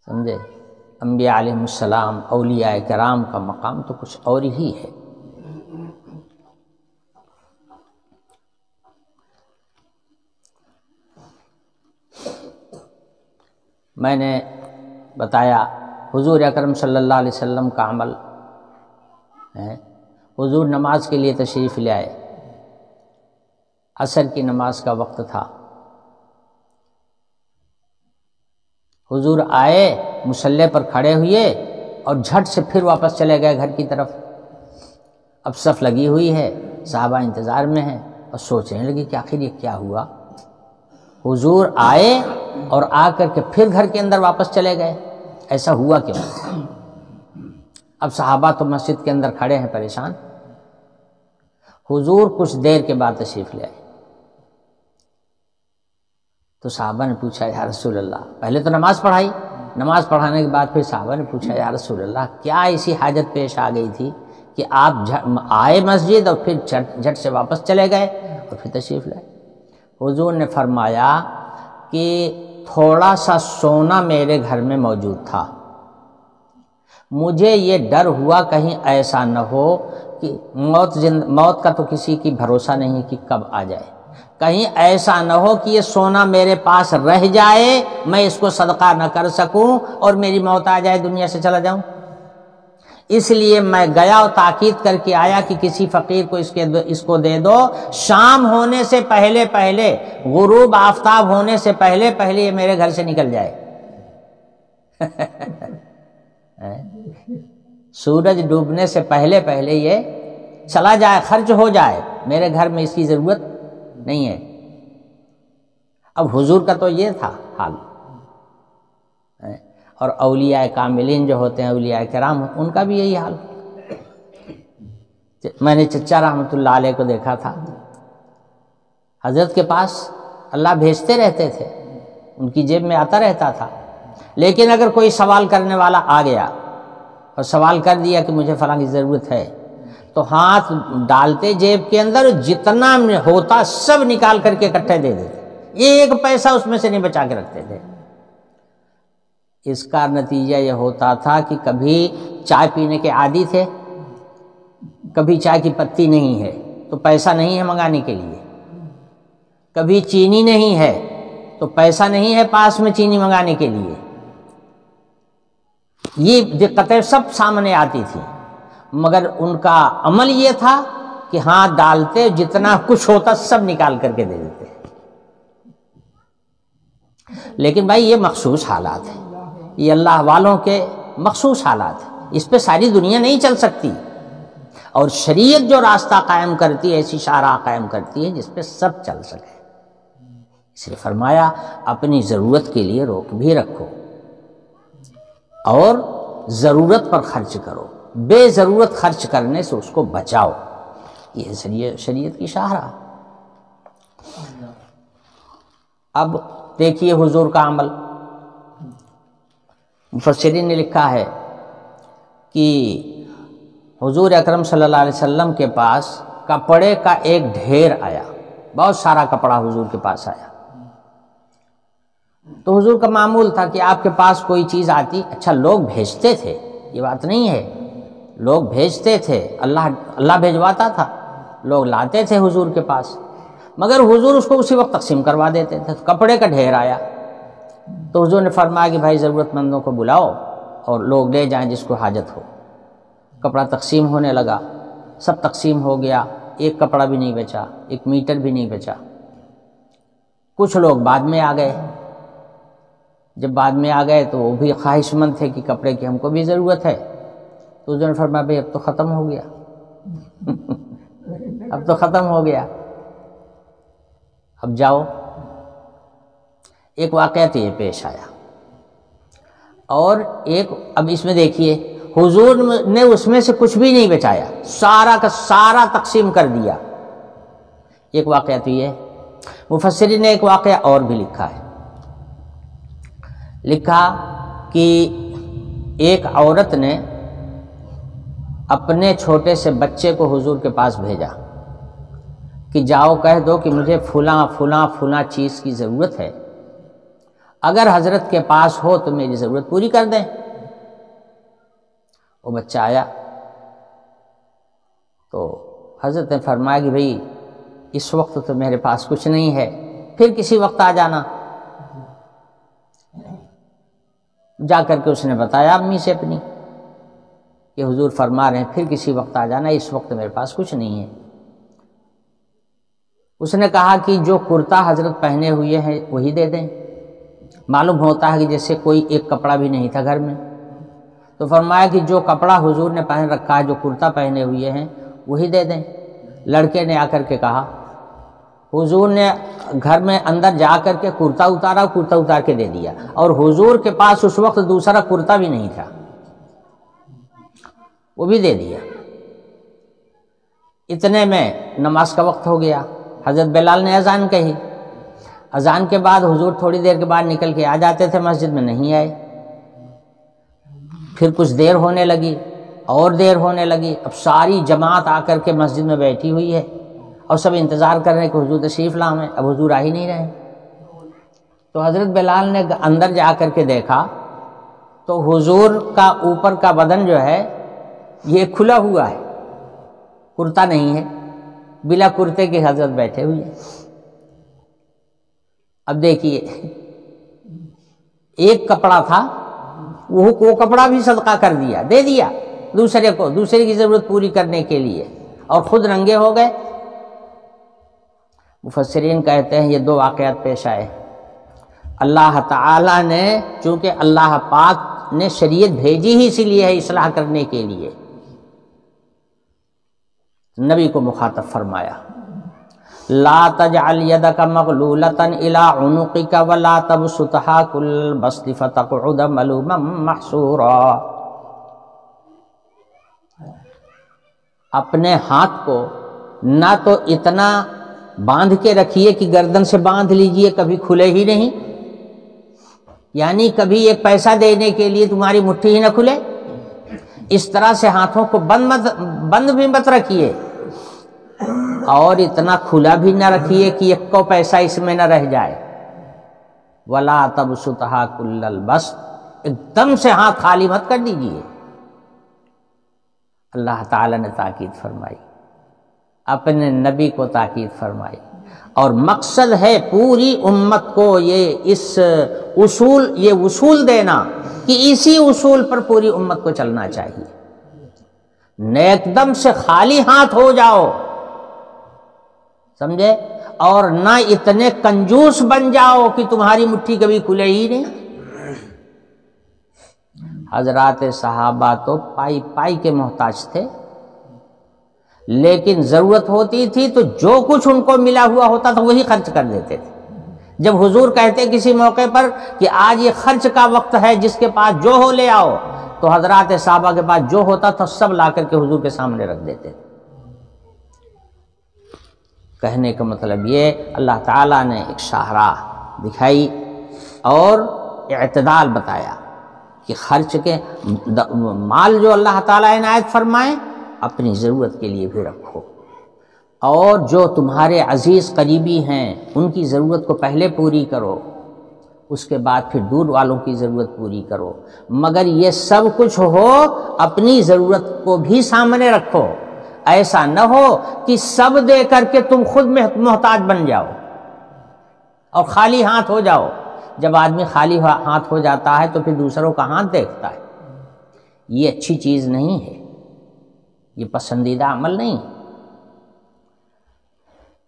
سمجھے؟ انبیاء علیہ السلام، اولیاء کرام کا مقام تو کچھ اور ہی ہے۔ میں نے بتایا حضور اکرم صلی اللہ علیہ وسلم کا عمل ہے۔ حضور نماز کے لیے تشریف لے آئے، عصر کی نماز کا وقت تھا، حضور آئے، مصلی پر کھڑے ہوئے اور جھٹ سے پھر واپس چلے گئے گھر کی طرف۔ اب صف لگی ہوئی ہے، صحابہ انتظار میں ہیں اور سوچنے لگے کہ آخر یہ کیا ہوا۔ حضور آئے اور آ کر کے پھر گھر کے اندر واپس چلے گئے، ایسا ہوا کیوں؟ اب صحابہ تو مسجد کے اندر کھڑے ہیں پریشان۔ حضور کچھ دیر کے بعد تشریف لے آئے، تو صحابہ نے پوچھا یا رسول اللہ، پہلے تو نماز پڑھائی، نماز پڑھانے کے بعد پھر صحابہ نے پوچھا یا رسول اللہ کیا ایسی حاجت پیش آ گئی تھی کہ آپ آئے مسجد اور پھر جھٹ سے واپس چلے گئے اور پھر تشریف لائے؟ حضور نے فرمایا کہ تھوڑا سا سونا میرے گھر میں موجود تھا، مجھے یہ ڈر ہوا کہیں ایسا نہ ہو کہ موت کا تو کسی کی بھروسہ نہیں کہ کب آ جائے، کہیں ایسا نہ ہو کہ یہ سونا میرے پاس رہ جائے، میں اس کو صدقہ نہ کر سکوں اور میری موت آ جائے، دنیا سے چلا جاؤں۔ اس لیے میں گیا اور تاکید کر کے آیا کہ کسی فقیر کو اس کو دے دو، شام ہونے سے پہلے پہلے، غروب آفتاب ہونے سے پہلے پہلے یہ میرے گھر سے نکل جائے۔ سورج ڈوبنے سے پہلے پہلے یہ چلا جائے، خرچ ہو جائے، میرے گھر میں اس کی ضرورت نہیں ہے۔ اب حضور کا تو یہ تھا حال، اور اولیاء کاملین جو ہوتے ہیں، اولیاء کرام، ان کا بھی یہی حال۔ میں نے چچا رحمۃ اللہ علیہ کو دیکھا تھا، حضرت کے پاس اللہ بھیجتے رہتے تھے، ان کی جیب میں آتا رہتا تھا، لیکن اگر کوئی سوال کرنے والا آ گیا اور سوال کر دیا کہ مجھے فلاں کی ضرورت ہے، تو ہاتھ ڈالتے جیب کے اندر، جتنا ہوتا سب نکال کر کے اکٹھے دے دیتے، ایک پیسہ اس میں سے نہیں بچا کے رکھتے تھے۔ اس کا نتیجہ یہ ہوتا تھا کہ کبھی چائے پینے کے عادی تھے، کبھی چائے کی پتی نہیں ہے تو پیسہ نہیں ہے منگانے کے لیے، کبھی چینی نہیں ہے تو پیسہ نہیں ہے پاس میں چینی منگانے کے لیے۔ یہ دقتیں سب سامنے آتی تھی، مگر ان کا عمل یہ تھا کہ ہاتھ ڈالتے جتنا کچھ ہوتا سب نکال کر کے دے دیتے۔ لیکن بھائی یہ مخصوص حالات ہیں، یہ اللہ والوں کے مخصوص حالات ہیں، اس پہ ساری دنیا نہیں چل سکتی، اور شریعت جو راستہ قائم کرتی ہے، ایسی شاہراہ قائم کرتی ہے جس پہ سب چل سکے۔ اس لیے فرمایا اپنی ضرورت کے لیے روک بھی رکھو اور ضرورت پر خرچ کرو، بے ضرورت خرچ کرنے سے اس کو بچاؤ، یہ شریعت کی شاہراہ۔ اب دیکھیے حضور کا عمل، مفسرین نے لکھا ہے کہ حضور اکرم صلی اللہ علیہ وسلم کے پاس کپڑے کا ایک ڈھیر آیا، بہت سارا کپڑا حضور کے پاس آیا۔ تو حضور کا معمول تھا کہ آپ کے پاس کوئی چیز آتی، اچھا لوگ بھیجتے تھے، یہ بات نہیں ہے، لوگ بھیجتے تھے، اللہ بھیجواتا تھا، لوگ لاتے تھے حضور کے پاس، مگر حضور اس کو اسی وقت تقسیم کروا دیتے تھے۔ کپڑے کا ڈھیر آیا تو حضور نے فرمایا کہ بھائی ضرورت مندوں کو بلاؤ اور لوگ لے جائیں جس کو حاجت ہو۔ کپڑا تقسیم ہونے لگا، سب تقسیم ہو گیا، ایک کپڑا بھی نہیں بچا، ایک میٹر بھی نہیں بچا۔ کچھ لوگ بعد میں آ گئے، جب بعد میں آ گئے تو وہ بھی خواہش مند تھے کہ کپڑے کی ہم کو بھی ضرورت ہے، تو حضور نے فرمایا بھائی اب تو ختم ہو گیا، اب تو ختم ہو گیا، اب جاؤ۔ ایک واقعہ تو یہ پیش آیا، اور ایک اب اس میں دیکھیے حضور نے اس میں سے کچھ بھی نہیں بچایا، سارا کا سارا تقسیم کر دیا۔ ایک واقعہ تو یہ، مفسرین نے ایک واقعہ اور بھی لکھا ہے، لکھا کہ ایک عورت نے اپنے چھوٹے سے بچے کو حضور کے پاس بھیجا کہ جاؤ کہہ دو کہ مجھے فلاں فلاں فلاں چیز کی ضرورت ہے، اگر حضرت کے پاس ہو تو میری ضرورت پوری کر دیں۔ وہ بچہ آیا تو حضرت نے فرمایا کہ بھئی اس وقت تو میرے پاس کچھ نہیں ہے، پھر کسی وقت آ جانا۔ جا کر کے اس نے بتایا امی سے اپنی کہ حضور فرما رہے ہیں پھر کسی وقت آ جانا، اس وقت میرے پاس کچھ نہیں ہے۔ اس نے کہا کہ جو کرتا حضرت پہنے ہوئے ہیں وہی دے دیں، معلوم ہوتا ہے کہ جیسے کوئی ایک کپڑا بھی نہیں تھا گھر میں۔ تو فرمایا کہ جو کپڑا حضور نے پہن رکھا ہے، جو کرتا پہنے ہوئے ہیں وہی دے دیں۔ لڑکے نے آ کر کے کہا، حضور نے گھر میں اندر جا کر کے کرتا اتارا، کرتا اتار کے دے دیا، اور حضور کے پاس اس وقت دوسرا کرتا بھی نہیں تھا، وہ بھی دے دیا۔ اتنے میں نماز کا وقت ہو گیا، حضرت بلال نے اذان کہی، اذان کے بعد حضور تھوڑی دیر کے بعد نکل کے آ جاتے تھے مسجد میں، نہیں آئے۔ پھر کچھ دیر ہونے لگی اور دیر ہونے لگی، اب ساری جماعت آ کر کے مسجد میں بیٹھی ہوئی ہے اور سب انتظار کر رہے ہیں کہ حضور تشریف لائیں، اب حضور آ ہی نہیں رہے۔ تو حضرت بلال نے اندر جا کر کے دیکھا تو حضور کا اوپر کا بدن جو ہے یہ کھلا ہوا ہے، کرتا نہیں ہے، بلا کرتے کے حضرت بیٹھے ہوئے ہیں۔ اب دیکھیے ایک کپڑا تھا، وہ کپڑا بھی صدقہ کر دیا، دے دیا دوسرے کو، دوسرے کی ضرورت پوری کرنے کے لیے، اور خود ننگے ہو گئے۔ مفسرین کہتے ہیں یہ دو واقعات پیش آئے۔ اللہ تعالی نے، چونکہ اللہ پاک نے شریعت بھیجی ہی اسی لیے ہے، اصلاح کرنے کے لیے، نبی کو مخاطب فرمایا لا تجعل يدك مغلولة الى عنقك ولا تبسطها كل البسط فتقعد ملوما محسورا۔ اپنے ہاتھ کو نہ تو اتنا باندھ کے رکھیے کہ گردن سے باندھ لیجئے، کبھی کھلے ہی نہیں، یعنی کبھی ایک پیسہ دینے کے لیے تمہاری مٹھی ہی نہ کھلے، اس طرح سے ہاتھوں کو بند بھی مت رکھیے، اور اتنا کھلا بھی نہ رکھیے کہ ایک کو پیسہ اس میں نہ رہ جائے۔ ولا تبسطها كل البسط، ایک دم سے ہاتھ خالی مت کر دیجیے۔ اللہ تعالی نے تاکید فرمائی، اپنے نبی کو تاکید فرمائی، اور مقصد ہے پوری امت کو یہ اصول دینا کہ اسی اصول پر پوری امت کو چلنا چاہیے۔ نہ ایک دم سے خالی ہاتھ ہو جاؤ، سمجھے، اور نہ اتنے کنجوس بن جاؤ کہ تمہاری مٹھی کبھی کھلے ہی نہیں۔ حضرات صحابہ تو پائی کے محتاج تھے، لیکن ضرورت ہوتی تھی تو جو کچھ ان کو ملا ہوا ہوتا تھا وہی خرچ کر دیتے تھے۔ جب حضور کہتے کسی موقع پر کہ آج یہ خرچ کا وقت ہے، جس کے پاس جو ہو لے آؤ، تو حضرات صحابہ کے پاس جو ہوتا تھا سب لا کر کے حضور کے سامنے رکھ دیتے تھے۔ کہنے کا مطلب یہ، اللہ تعالیٰ نے ایک شاہراہ دکھائی اور اعتدال بتایا کہ خرچ کے مال جو اللہ تعالیٰ عنایت فرمائے اپنی ضرورت کے لیے بھی رکھو، اور جو تمہارے عزیز قریبی ہیں ان کی ضرورت کو پہلے پوری کرو، اس کے بعد پھر دور والوں کی ضرورت پوری کرو، مگر یہ سب کچھ ہو اپنی ضرورت کو بھی سامنے رکھو۔ ایسا نہ ہو کہ سب دے کر کے تم خود محتاج بن جاؤ اور خالی ہاتھ ہو جاؤ۔ جب آدمی خالی ہاتھ ہو جاتا ہے تو پھر دوسروں کا ہاتھ دیکھتا ہے، یہ اچھی چیز نہیں ہے، یہ پسندیدہ عمل نہیں۔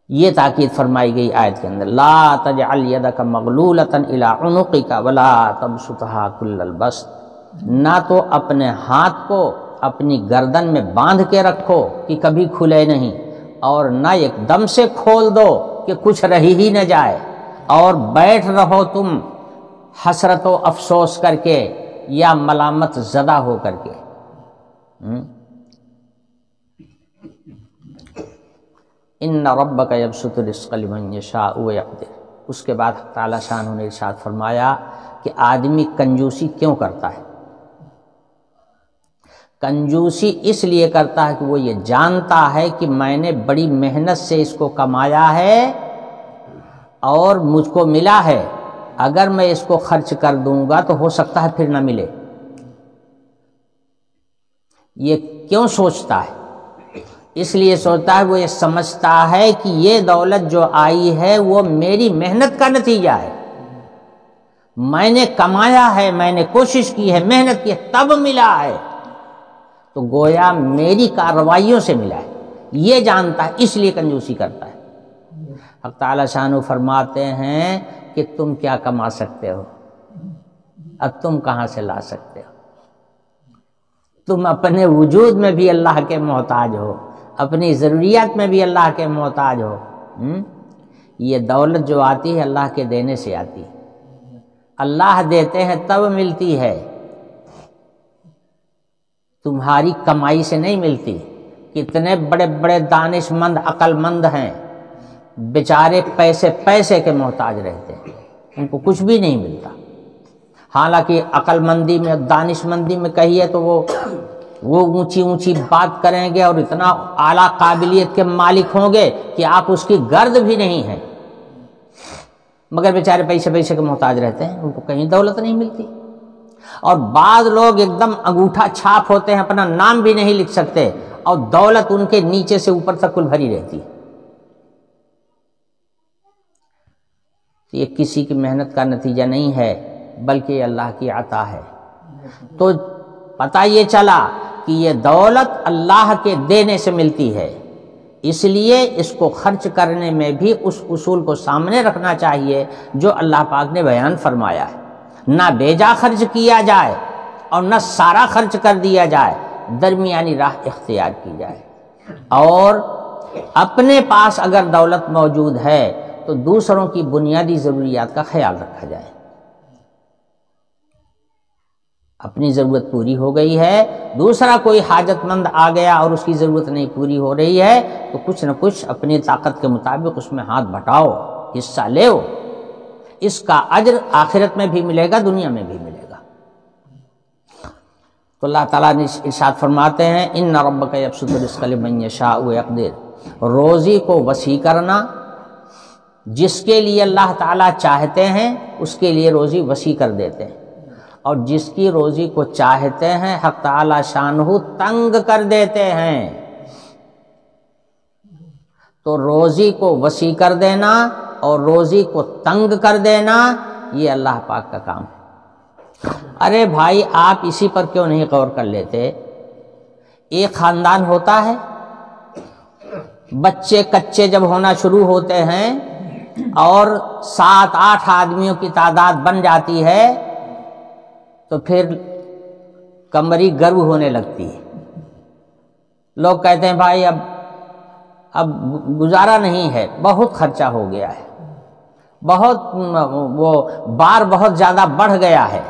یہ تاکید فرمائی گئی آیت کے اندر، لا تجعل يدك مغلولة الى عنقك ولا تبسطها كل البسط، نہ تو اپنے ہاتھ کو اپنی گردن میں باندھ کے رکھو کہ کبھی کھلے نہیں، اور نہ ایک دم سے کھول دو کہ کچھ رہی ہی نہ جائے، اور بیٹھ رہو تم حسرت و افسوس کر کے یا ملامت زدہ ہو کر کے۔ ان ربک یبسط الرزق لمن یشاء ویقدر۔ اس کے بعد تعالیٰ شانہ نے ارشاد فرمایا کہ آدمی کنجوسی کیوں کرتا ہے؟ کنجوسی اس لیے کرتا ہے کہ وہ یہ جانتا ہے کہ میں نے بڑی محنت سے اس کو کمایا ہے اور مجھ کو ملا ہے، اگر میں اس کو خرچ کر دوں گا تو ہو سکتا ہے پھر نہ ملے۔ یہ کیوں سوچتا ہے؟ اس لیے سوچتا ہے، وہ یہ سمجھتا ہے کہ یہ دولت جو آئی ہے وہ میری محنت کا نتیجہ ہے، میں نے کمایا ہے، میں نے کوشش کی ہے، محنت کی ہے، تب ملا ہے، تو گویا میری کارروائیوں سے ملا ہے، یہ جانتا ہے، اس لیے کنجوسی کرتا ہے۔ حق تعالی شانہ فرماتے ہیں کہ تم کیا کما سکتے ہو، اب تم کہاں سے لا سکتے ہو؟ تم اپنے وجود میں بھی اللہ کے محتاج ہو، اپنی ضروریات میں بھی اللہ کے محتاج ہو۔ یہ دولت جو آتی ہے اللہ کے دینے سے آتی ہے، اللہ دیتے ہیں تب ملتی ہے، تمہاری کمائی سے نہیں ملتی۔ کتنے بڑے بڑے دانش مند عقل مند ہیں، بیچارے پیسے کے محتاج رہتے ہیں، ان کو کچھ بھی نہیں ملتا۔ حالانکہ عقل مندی میں، دانش مندی میں کہیے تو وہ اونچی اونچی بات کریں گے اور اتنا اعلیٰ قابلیت کے مالک ہوں گے کہ آپ اس کی گرد بھی نہیں ہیں، مگر بیچارے پیسے کے محتاج رہتے ہیں، ان کو کہیں دولت نہیں ملتی۔ اور بعض لوگ ایک دم انگوٹھا چھاپ ہوتے ہیں، اپنا نام بھی نہیں لکھ سکتے، اور دولت ان کے نیچے سے اوپر تک کل بھری رہتی ہے۔ یہ کسی کی محنت کا نتیجہ نہیں ہے، بلکہ یہ اللہ کی عطا ہے۔ تو پتہ یہ چلا کہ یہ دولت اللہ کے دینے سے ملتی ہے، اس لیے اس کو خرچ کرنے میں بھی اس اصول کو سامنے رکھنا چاہیے جو اللہ پاک نے بیان فرمایا ہے۔ نہ بیجا خرچ کیا جائے اور نہ سارا خرچ کر دیا جائے، درمیانی راہ اختیار کی جائے۔ اور اپنے پاس اگر دولت موجود ہے تو دوسروں کی بنیادی ضروریات کا خیال رکھا جائے۔ اپنی ضرورت پوری ہو گئی ہے، دوسرا کوئی حاجت مند آ گیا اور اس کی ضرورت نہیں پوری ہو رہی ہے تو کچھ نہ کچھ اپنی طاقت کے مطابق اس میں ہاتھ بٹاؤ، حصہ لیو، اس کا اجر آخرت میں بھی ملے گا، دنیا میں بھی ملے گا۔ تو اللہ تعالیٰ نے ارشاد فرماتے ہیں ان ربک یبسط الرزق لمن یشاء ویقدر، روزی کو وسیع کرنا، جس کے لیے اللہ تعالیٰ چاہتے ہیں اس کے لیے روزی وسیع کر دیتے ہیں، اور جس کی روزی کو چاہتے ہیں حق تعالیٰ شانہ تنگ کر دیتے ہیں۔ تو روزی کو وسیع کر دینا اور روزی کو تنگ کر دینا یہ اللہ پاک کا کام ہے۔ ارے بھائی آپ اسی پر کیوں نہیں غور کر لیتے؟ ایک خاندان ہوتا ہے، بچے کچے جب ہونا شروع ہوتے ہیں اور 7-8 آدمیوں کی تعداد بن جاتی ہے تو پھر کمری گرو ہونے لگتی ہے۔ لوگ کہتے ہیں بھائی اب گزارا نہیں ہے، بہت خرچہ ہو گیا ہے، وہ بار بہت زیادہ بڑھ گیا ہے،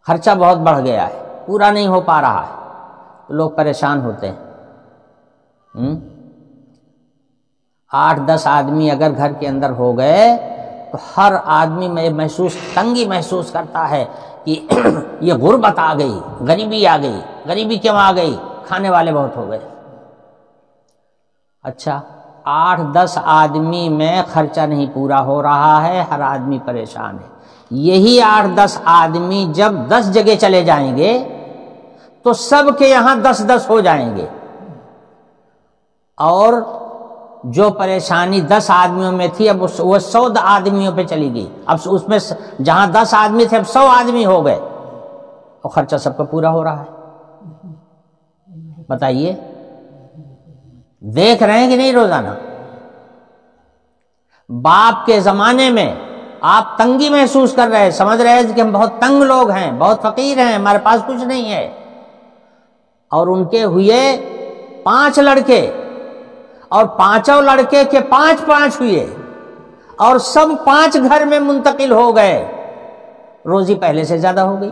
خرچہ بہت بڑھ گیا ہے، پورا نہیں ہو پا رہا ہے، لوگ پریشان ہوتے ہیں۔ 8-10 آدمی اگر گھر کے اندر ہو گئے تو ہر آدمی میں تنگی محسوس کرتا ہے کہ یہ غربت آ گئی، غریبی آ گئی۔ غریبی کیوں آ گئی؟ کھانے والے بہت ہو گئے۔ اچھا 8-10 آدمی میں خرچہ نہیں پورا ہو رہا ہے، ہر آدمی پریشان ہے۔ یہی 8-10 آدمی جب 10 جگہ چلے جائیں گے تو سب کے یہاں 10-10 ہو جائیں گے، اور جو پریشانی 10 آدمیوں میں تھی اب وہ 100 آدمیوں پہ چلی گئی۔ اب اس میں جہاں 10 آدمی تھے اب 100 آدمی ہو گئے، اور خرچہ سب کا پورا ہو رہا ہے۔ بتائیے دیکھ رہے ہیں کہ نہیں روزانہ؟ باپ کے زمانے میں آپ تنگی محسوس کر رہے، سمجھ رہے کہ ہم بہت تنگ لوگ ہیں، بہت فقیر ہیں، ہمارے پاس کچھ نہیں ہے، اور ان کے ہوئے 5 لڑکے، اور 5 لڑکے کے 5 ہوئے، اور سب 5 گھر میں منتقل ہو گئے، روزی پہلے سے زیادہ ہو گئی۔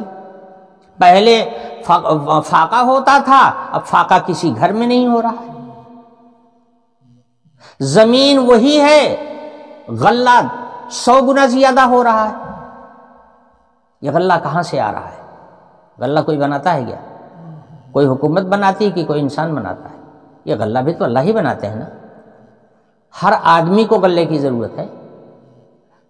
پہلے فاقہ ہوتا تھا، اب فاقہ کسی گھر میں نہیں ہو رہا ہے۔ زمین وہی ہے، غلہ 100 گنا زیادہ ہو رہا ہے۔ یہ غلہ کہاں سے آ رہا ہے؟ غلہ کوئی بناتا ہے کیا؟ کوئی حکومت بناتی ہے کہ کوئی انسان بناتا ہے؟ یہ غلہ بھی تو اللہ ہی بناتے ہیں نا۔ ہر آدمی کو غلے کی ضرورت ہے۔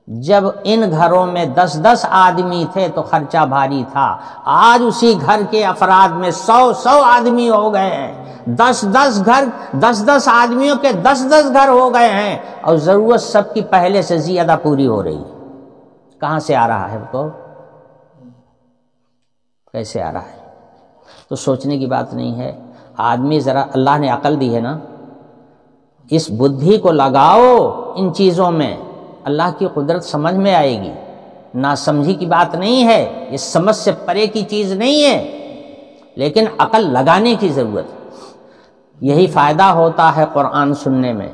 جب ان گھروں میں 10-10 آدمی تھے تو خرچہ بھاری تھا، آج اسی گھر کے افراد میں 100 آدمی ہو گئے ہیں، 10 آدمیوں کے 10 گھر ہو گئے ہیں، اور ضرورت سب کی پہلے سے زیادہ پوری ہو رہی ہے۔ کہاں سے آ رہا ہے وہ؟ کیسے آ رہا ہے؟ تو سوچنے کی بات نہیں ہے۔ آدمی ذرا، اللہ نے عقل دی ہے نا، اس بدھی کو لگاؤ ان چیزوں میں، اللہ کی قدرت سمجھ میں آئے گی۔ ناسمجھی کی بات نہیں ہے، یہ سمجھ سے پرے کی چیز نہیں ہے، لیکن عقل لگانے کی ضرورت ہے۔ یہی فائدہ ہوتا ہے قرآن سننے میں۔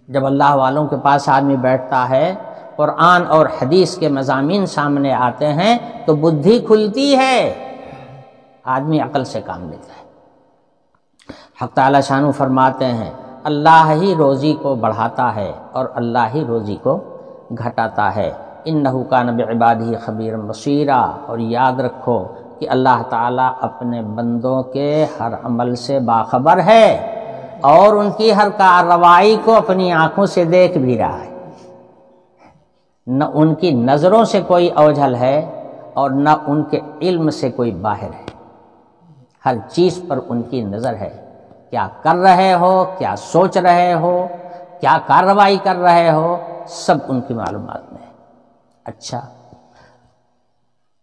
جب اللہ والوں کے پاس آدمی بیٹھتا ہے، قرآن اور حدیث کے مضامین سامنے آتے ہیں تو بدھی کھلتی ہے، آدمی عقل سے کام لیتا ہے۔ حق تعالی شانو فرماتے ہیں اللہ ہی روزی کو بڑھاتا ہے اور اللہ ہی روزی کو گھٹاتا ہے۔ انہ کان بعبادہ خبیرا بصیرا، اور یاد رکھو کہ اللہ تعالیٰ اپنے بندوں کے ہر عمل سے باخبر ہے اور ان کی ہر کارروائی کو اپنی آنکھوں سے دیکھ بھی رہا ہے۔ نہ ان کی نظروں سے کوئی اوجھل ہے اور نہ ان کے علم سے کوئی باہر ہے، ہر چیز پر ان کی نظر ہے۔ کیا کر رہے ہو، کیا سوچ رہے ہو، کیا کارروائی کر رہے ہو، سب ان کی معلومات میں ہے۔ اچھا،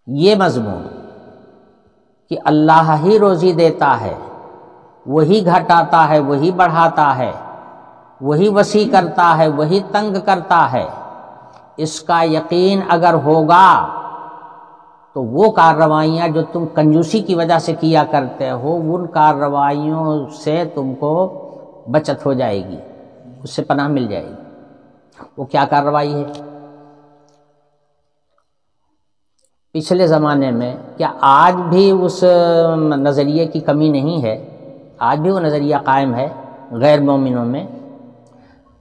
یہ مضمون کہ اللہ ہی روزی دیتا ہے، وہی گھٹاتا ہے، وہی بڑھاتا ہے، وہی وسیع کرتا ہے، وہی تنگ کرتا ہے، اس کا یقین اگر ہوگا تو وہ کارروائیاں جو تم کنجوسی کی وجہ سے کیا کرتے ہو، ان کارروائیوں سے تم کو بچت ہو جائے گی، اس سے پناہ مل جائے گی۔ وہ کیا کارروائی ہے؟ پچھلے زمانے میں کیا آج بھی اس نظریے کی کمی نہیں ہے؟ آج بھی وہ نظریہ قائم ہے غیر مومنوں میں،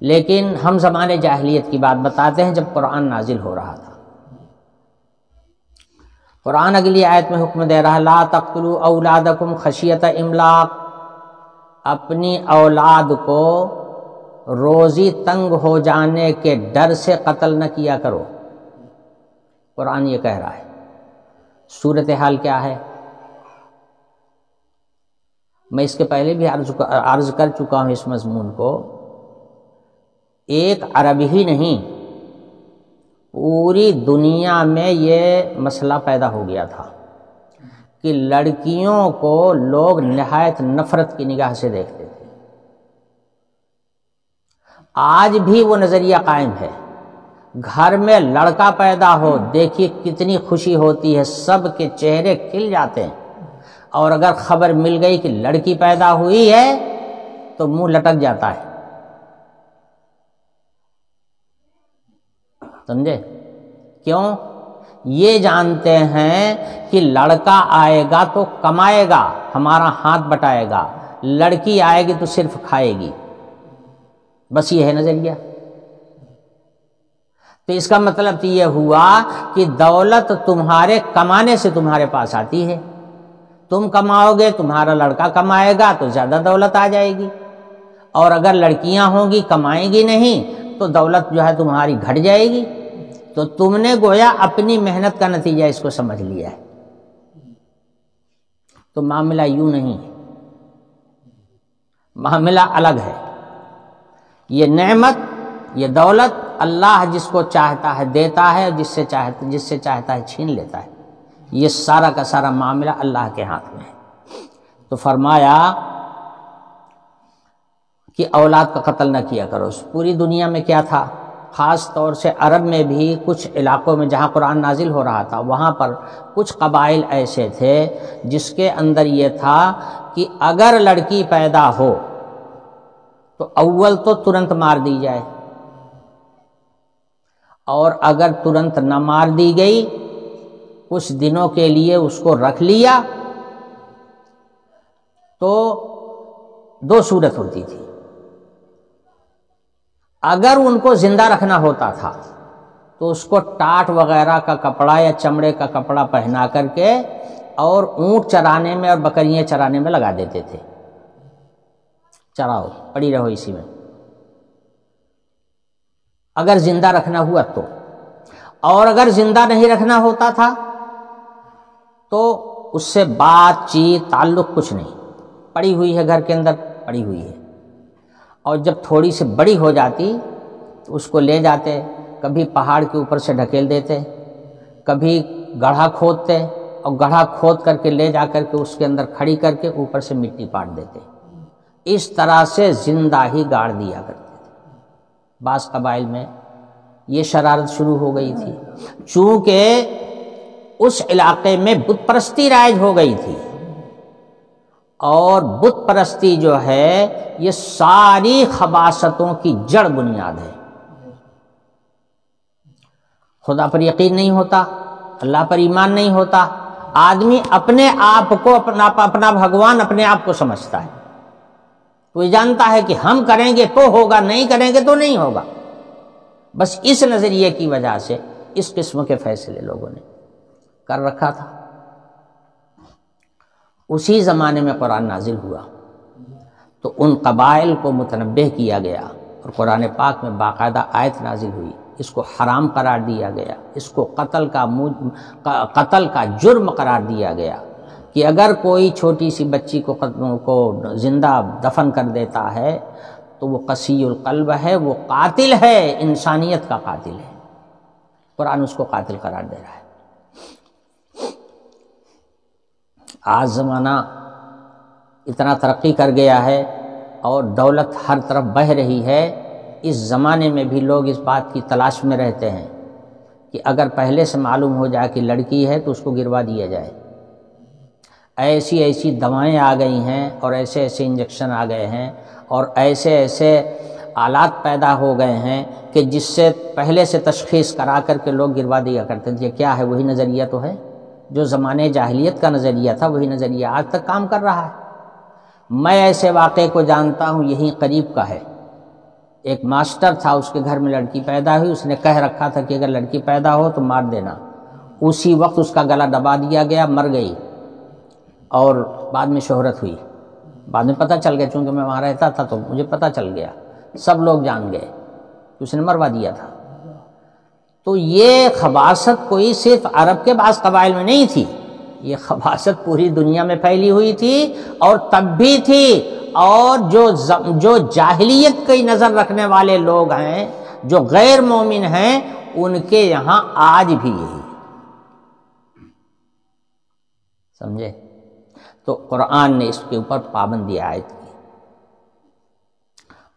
لیکن ہم زمانے جاہلیت کی بات بتاتے ہیں جب قرآن نازل ہو رہا تھا۔ قرآن اگلی آیت میں حکم دے رہا ہے لا تقتلوا اولادکم خشیۃ املاق، اپنی اولاد کو روزی تنگ ہو جانے کے ڈر سے قتل نہ کیا کرو۔ قرآن یہ کہہ رہا ہے۔ صورتحال کیا ہے؟ میں اس کے پہلے بھی عرض کر چکا ہوں اس مضمون کو۔ ایک عرب ہی نہیں، پوری دنیا میں یہ مسئلہ پیدا ہو گیا تھا کہ لڑکیوں کو لوگ نہایت نفرت کی نگاہ سے دیکھتے تھے۔ آج بھی وہ نظریہ قائم ہے۔ گھر میں لڑکا پیدا ہو، دیکھیے کتنی خوشی ہوتی ہے، سب کے چہرے کھل جاتے ہیں، اور اگر خبر مل گئی کہ لڑکی پیدا ہوئی ہے تو منہ لٹک جاتا ہے۔ سمجھے؟ کیوں؟ یہ جانتے ہیں کہ لڑکا آئے گا تو کمائے گا، ہمارا ہاتھ بٹائے گا، لڑکی آئے گی تو صرف کھائے گی، بس یہ ہے نظریہ۔ تو اس کا مطلب تو یہ ہوا کہ دولت تمہارے کمانے سے تمہارے پاس آتی ہے، تم کماؤ گے، تمہارا لڑکا کمائے گا تو زیادہ دولت آ جائے گی، اور اگر لڑکیاں ہوں گی کمائیں گی نہیں تو دولت جو ہے تمہاری گھٹ جائے گی۔ تو تم نے گویا اپنی محنت کا نتیجہ اس کو سمجھ لیا ہے۔ تو معاملہ یوں نہیں، معاملہ الگ ہے۔ یہ نعمت، یہ دولت اللہ جس کو چاہتا ہے دیتا ہے، جس سے چاہتا ہے چھین لیتا ہے۔ یہ سارا کا سارا معاملہ اللہ کے ہاتھ میں ہے۔ تو فرمایا کہ اولاد کا قتل نہ کیا کرو۔ پوری دنیا میں کیا تھا؟ خاص طور سے عرب میں بھی کچھ علاقوں میں جہاں قرآن نازل ہو رہا تھا، وہاں پر کچھ قبائل ایسے تھے جس کے اندر یہ تھا کہ اگر لڑکی پیدا ہو تو اول تو ترنت مار دی جائے، اور اگر ترنت نہ مار دی گئی، کچھ دنوں کے لیے اس کو رکھ لیا، تو دو صورت ہوتی تھی۔ اگر ان کو زندہ رکھنا ہوتا تھا تو اس کو ٹاٹ وغیرہ کا کپڑا یا چمڑے کا کپڑا پہنا کر کے اور اونٹ چرانے میں اور بکریاں چرانے میں لگا دیتے تھے، چراؤ، پڑی رہو اسی میں، اگر زندہ رکھنا ہوا تو۔ اور اگر زندہ نہیں رکھنا ہوتا تھا تو اس سے بات چیت تعلق کچھ نہیں، پڑی ہوئی ہے گھر کے اندر، پڑی ہوئی ہے۔ اور جب تھوڑی سی بڑی ہو جاتی تو اس کو لے جاتے، کبھی پہاڑ کے اوپر سے ڈھکیل دیتے، کبھی گڑھا کھودتے، اور گڑھا کھود کر کے لے جا کر کے اس کے اندر کھڑی کر کے اوپر سے مٹی پاٹ دیتے۔ اس طرح سے زندہ ہی گاڑ دیا کرتے تھے۔ بعض قبائل میں یہ شرارت شروع ہو گئی تھی، چونکہ اس علاقے میں بت پرستی رائج ہو گئی تھی، اور بت پرستی جو ہے یہ ساری خباثتوں کی جڑ بنیاد ہے۔ خدا پر یقین نہیں ہوتا، اللہ پر ایمان نہیں ہوتا، آدمی اپنے آپ کو اپنا بھگوان اپنے آپ کو سمجھتا ہے، تو یہ جانتا ہے کہ ہم کریں گے تو ہوگا، نہیں کریں گے تو نہیں ہوگا۔ بس اس نظریے کی وجہ سے اس قسم کے فیصلے لوگوں نے کر رکھا تھا۔ اسی زمانے میں قرآن نازل ہوا تو ان قبائل کو متنبہ کیا گیا، اور قرآن پاک میں باقاعدہ آیت نازل ہوئی، اس کو حرام قرار دیا گیا، اس کو قتل کا جرم قرار دیا گیا کہ اگر کوئی چھوٹی سی بچی کو زندہ دفن کر دیتا ہے تو وہ قسی القلب ہے، وہ قاتل ہے، انسانیت کا قاتل ہے۔ قرآن اس کو قاتل قرار دے رہا ہے۔ آج زمانہ اتنا ترقی کر گیا ہے اور دولت ہر طرف بہہ رہی ہے، اس زمانے میں بھی لوگ اس بات کی تلاش میں رہتے ہیں کہ اگر پہلے سے معلوم ہو جائے کہ لڑکی ہے تو اس کو گروا دیا جائے۔ ایسی ایسی دوائیں آ گئی ہیں اور ایسے ایسے انجیکشن آ گئے ہیں اور ایسے ایسے آلات پیدا ہو گئے ہیں کہ جس سے پہلے سے تشخیص کرا کر کے لوگ گروا دیا کرتے تھے۔ یہ کیا ہے؟ وہی نظریہ تو ہے جو زمانے جاہلیت کا نظریہ تھا، وہی نظریہ آج تک کام کر رہا ہے۔ میں ایسے واقعے کو جانتا ہوں، یہی قریب کا ہے۔ ایک ماسٹر تھا، اس کے گھر میں لڑکی پیدا ہوئی، اس نے کہہ رکھا تھا کہ اگر لڑکی پیدا ہو تو مار دینا۔ اسی وقت اس کا گلا دبا دیا گیا، مر گئی، اور بعد میں شہرت ہوئی۔ بعد میں پتہ چل گیا، چونکہ میں وہاں رہتا تھا تو مجھے پتہ چل گیا، سب لوگ جان گئے کہ اس نے مروا دیا تھا۔ تو یہ خباثت کوئی صرف عرب کے بعض قبائل میں نہیں تھی، یہ خباثت پوری دنیا میں پھیلی ہوئی تھی، اور تب بھی تھی، اور جو جاہلیت کی نظر رکھنے والے لوگ ہیں، جو غیر مومن ہیں، ان کے یہاں آج بھی یہی سمجھے۔ تو قرآن نے اس کے اوپر پابندی عائد کی۔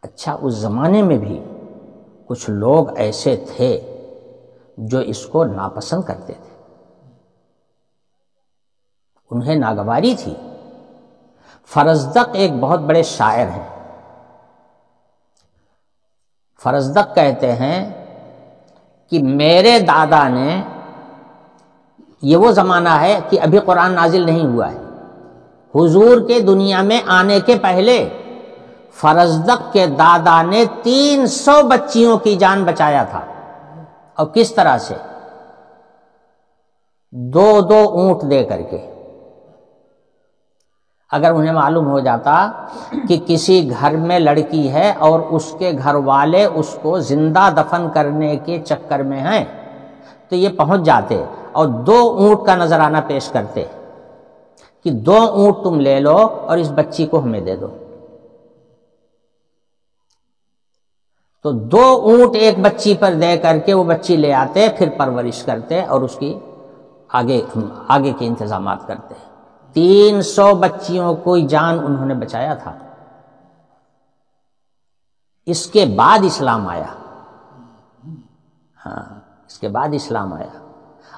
اچھا، اس زمانے میں بھی کچھ لوگ ایسے تھے جو اس کو ناپسند کرتے تھے، انہیں ناگواری تھی۔ فرزدق ایک بہت بڑے شاعر ہیں۔ فرزدق کہتے ہیں کہ میرے دادا نے، یہ وہ زمانہ ہے کہ ابھی قرآن نازل نہیں ہوا ہے، حضور کے دنیا میں آنے کے پہلے فرزدق کے دادا نے 300 بچیوں کی جان بچایا تھا۔ اور کس طرح سے؟ 2 اونٹ دے کر کے۔ اگر انہیں معلوم ہو جاتا کہ کسی گھر میں لڑکی ہے اور اس کے گھر والے اس کو زندہ دفن کرنے کے چکر میں ہیں تو یہ پہنچ جاتے اور 2 اونٹ کا نذرانہ پیش کرتے کہ 2 اونٹ تم لے لو اور اس بچی کو ہمیں دے دو۔ تو 2 اونٹ ایک بچی پر دے کر کے وہ بچی لے آتے، پھر پرورش کرتے اور اس کی آگے کے انتظامات کرتے۔ 300 بچیوں کو جان انہوں نے بچایا تھا۔ اس کے بعد اسلام آیا، ہاں اس کے بعد اسلام آیا،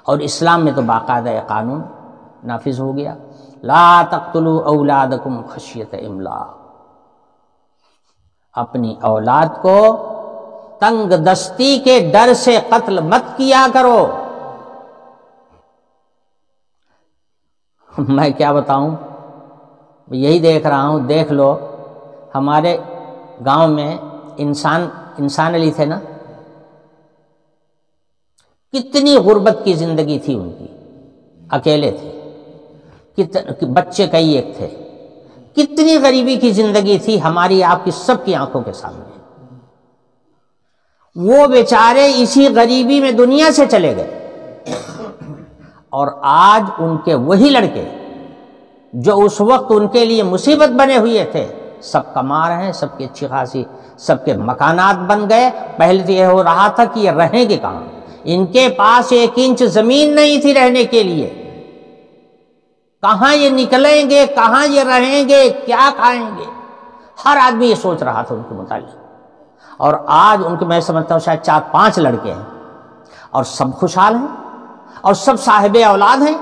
اور اسلام میں تو باقاعدہ قانون نافذ ہو گیا، لا تقتلوا اولادکم خشیۃ املاق، اپنی اولاد کو تنگ دستی کے ڈر سے قتل مت کیا کرو۔ میں کیا بتاؤں، یہی دیکھ رہا ہوں، دیکھ لو ہمارے گاؤں میں انسان علی تھے نا، کتنی غربت کی زندگی تھی ان کی، اکیلے تھے، بچے کئی ایک تھے، کتنی غریبی کی زندگی تھی ہماری آپ کی سب کی آنکھوں کے سامنے۔ وہ بیچارے اسی غریبی میں دنیا سے چلے گئے، اور آج ان کے وہی لڑکے جو اس وقت ان کے لیے مصیبت بنے ہوئے تھے، سب کما رہے ہیں، سب کی اچھی خاصی، سب کے مکانات بن گئے۔ پہلے تو یہ ہو رہا تھا کہ یہ رہیں گے کہاں، ان کے پاس 1 انچ زمین نہیں تھی رہنے کے لیے، کہاں یہ نکلیں گے، کہاں یہ رہیں گے، کیا کھائیں گے، ہر آدمی یہ سوچ رہا تھا ان کے متعلق۔ اور آج ان کے، میں سمجھتا ہوں شاید 4-5 لڑکے ہیں اور سب خوشحال ہیں اور سب صاحب اولاد ہیں۔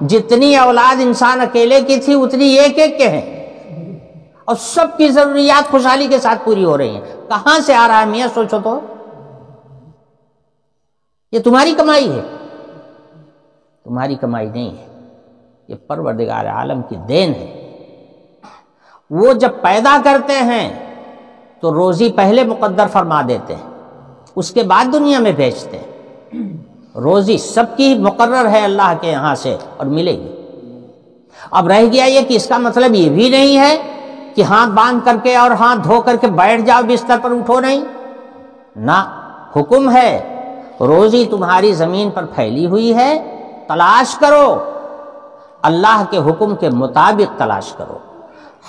جتنی اولاد انسان اکیلے کی تھی اتنی ایک کے ہیں، اور سب کی ضروریات خوشحالی کے ساتھ پوری ہو رہی ہیں۔ کہاں سے آ رہا ہے میاں، سوچو تو، یہ تمہاری کمائی ہے، تمہاری کمائی نہیں ہے، یہ پروردگار عالم کی دین ہے۔ وہ جب پیدا کرتے ہیں تو روزی پہلے مقدر فرما دیتے ہیں، اس کے بعد دنیا میں بھیجتے ہیں۔ روزی سب کی مقرر ہے اللہ کے یہاں سے اور ملے گی۔ اب رہ گیا یہ کہ اس کا مطلب یہ بھی نہیں ہے کہ ہاتھ باندھ کر کے اور ہاتھ دھو کر کے بیٹھ جاؤ بستر پر، اٹھو نہیں، نہ، حکم ہے روزی تمہاری زمین پر پھیلی ہوئی ہے، تلاش کرو، اللہ کے حکم کے مطابق تلاش کرو،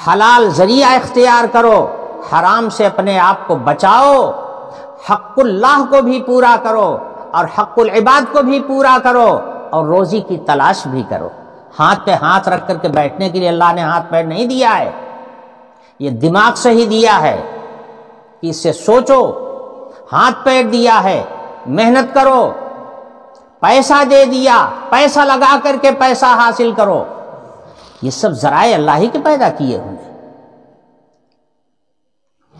حلال ذریعہ اختیار کرو، حرام سے اپنے آپ کو بچاؤ، حق اللہ کو بھی پورا کرو اور حق العباد کو بھی پورا کرو، اور روزی کی تلاش بھی کرو۔ ہاتھ پہ ہاتھ رکھ کر کے بیٹھنے کے لیے اللہ نے ہاتھ پیر نہیں دیا ہے، یہ دماغ سے ہی دیا ہے کہ اس سے سوچو، ہاتھ پیر دیا ہے، محنت کرو، پیسہ دے دیا، پیسہ لگا کر کے پیسہ حاصل کرو، یہ سب ذرائع اللہ ہی کے پیدا کیے ہوئے۔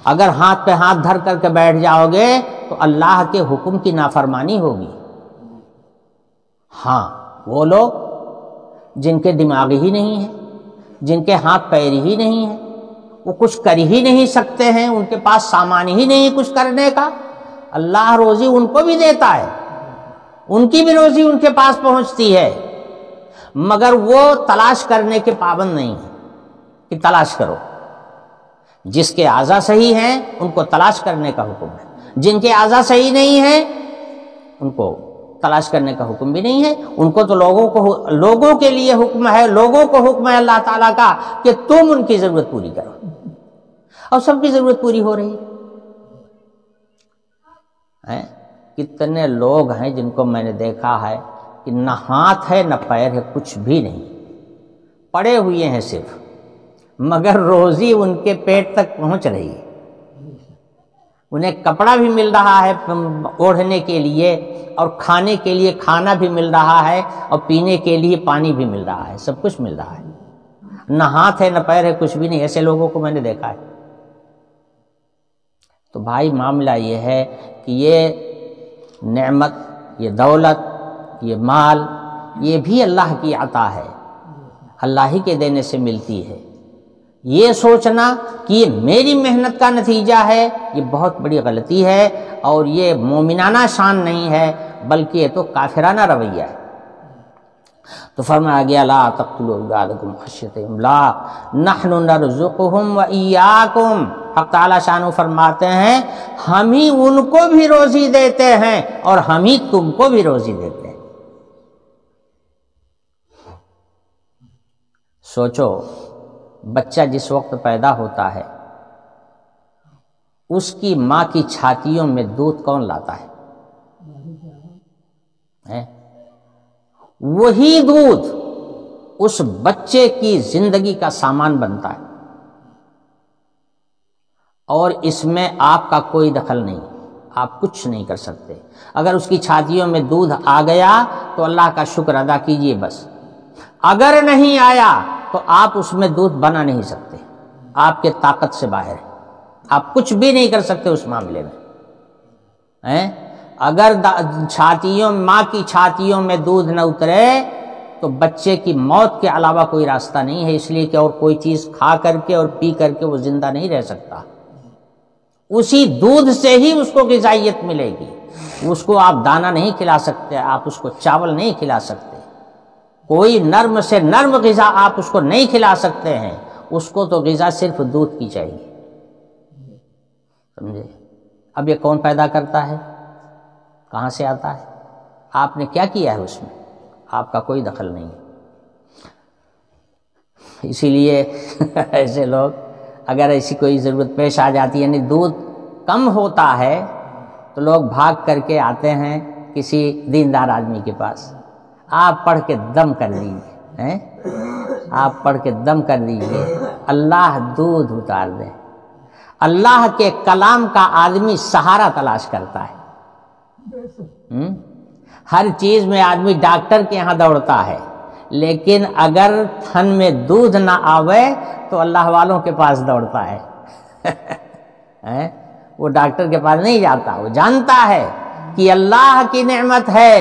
اگر ہاتھ پہ ہاتھ دھر کر کے بیٹھ جاؤ گے تو اللہ کے حکم کی نافرمانی ہوگی۔ ہاں، وہ لوگ جن کے دماغ ہی نہیں ہے، جن کے ہاتھ پیر ہی نہیں ہے، وہ کچھ کر ہی نہیں سکتے ہیں، ان کے پاس سامان ہی نہیں کچھ کرنے کا، اللہ روزی ان کو بھی دیتا ہے، ان کی بھی روزی ان کے پاس پہنچتی ہے، مگر وہ تلاش کرنے کے پابند نہیں ہیں کہ تلاش کرو۔ جس کے اعضاء صحیح ہیں ان کو تلاش کرنے کا حکم ہے، جن کے اعضاء صحیح نہیں ہیں ان کو تلاش کرنے کا حکم بھی نہیں ہے۔ ان کو تو لوگوں کے لیے حکم ہے، لوگوں کو حکم ہے اللہ تعالیٰ کا کہ تم ان کی ضرورت پوری کرو، اور سب کی ضرورت پوری ہو رہی ہے۔ کتنے لوگ ہیں جن کو میں نے دیکھا ہے کہ نہ ہاتھ ہے نہ پیر ہے، کچھ بھی نہیں، پڑے ہوئے ہیں صرف، مگر روزی ان کے پیٹ تک پہنچ رہی ہے، انہیں کپڑا بھی مل رہا ہے اوڑھنے کے لیے، اور کھانے کے لیے کھانا بھی مل رہا ہے، اور پینے کے لیے پانی بھی مل رہا ہے، سب کچھ مل رہا ہے، نہ ہاتھ ہے نہ پیر ہے، کچھ بھی نہیں۔ ایسے لوگوں کو میں نے دیکھا ہے۔ تو بھائی معاملہ یہ ہے کہ یہ نعمت، یہ دولت، یہ مال، یہ بھی اللہ کی عطا ہے، اللہ ہی کے دینے سے ملتی ہے۔ یہ سوچنا کہ یہ میری محنت کا نتیجہ ہے، یہ بہت بڑی غلطی ہے، اور یہ مومنانہ شان نہیں ہے، بلکہ یہ تو کافرانہ رویہ ہے۔ تو فرمایا گیا لا تقتلوا اولادکم خشیۃ املاق نحن نرزقهم وإیاکم، حق تعالی شانہ فرماتے ہیں ہم ہی ان کو بھی روزی دیتے ہیں اور ہم ہی تم کو بھی روزی دیتے ہیں۔ سوچو، بچہ جس وقت پیدا ہوتا ہے اس کی ماں کی چھاتیوں میں دودھ کون لاتا ہے؟ وہی دودھ اس بچے کی زندگی کا سامان بنتا ہے، اور اس میں آپ کا کوئی دخل نہیں، آپ کچھ نہیں کر سکتے۔ اگر اس کی چھاتیوں میں دودھ آ گیا تو اللہ کا شکر ادا کیجئے بس، اگر نہیں آیا تو آپ اس میں دودھ بنا نہیں سکتے، آپ کے طاقت سے باہر ہے، آپ کچھ بھی نہیں کر سکتے اس معاملے میں۔ اگر ماں کی چھاتیوں میں دودھ نہ اترے تو بچے کی موت کے علاوہ کوئی راستہ نہیں ہے، اس لیے کہ اور کوئی چیز کھا کر کے اور پی کر کے وہ زندہ نہیں رہ سکتا، اسی دودھ سے ہی اس کو غذائیت ملے گی۔ اس کو آپ دانہ نہیں کھلا سکتے، آپ اس کو چاول نہیں کھلا سکتے، کوئی نرم سے نرم غذا آپ اس کو نہیں کھلا سکتے ہیں، اس کو تو غذا صرف دودھ کی چاہیے، سمجھے؟ اب یہ کون پیدا کرتا ہے، کہاں سے آتا ہے، آپ نے کیا کیا ہے اس میں؟ آپ کا کوئی دخل نہیں ہے۔ اسی لیے ایسے لوگ اگر ایسی کوئی ضرورت پیش آ جاتی ہے، یعنی دودھ کم ہوتا ہے، تو لوگ بھاگ کر کے آتے ہیں کسی دیندار آدمی کے پاس، آپ پڑھ کے دم کر دیجیے، آپ پڑھ کے دم کر دیجیے، اللہ دودھ اتار دے۔ اللہ کے کلام کا آدمی سہارا تلاش کرتا ہے، ہر چیز میں آدمی ڈاکٹر کے یہاں دوڑتا ہے، لیکن اگر تھن میں دودھ نہ آوے تو اللہ والوں کے پاس دوڑتا ہے۔ وہ ڈاکٹر کے پاس نہیں جاتا، وہ جانتا ہے کہ اللہ کی نعمت ہے،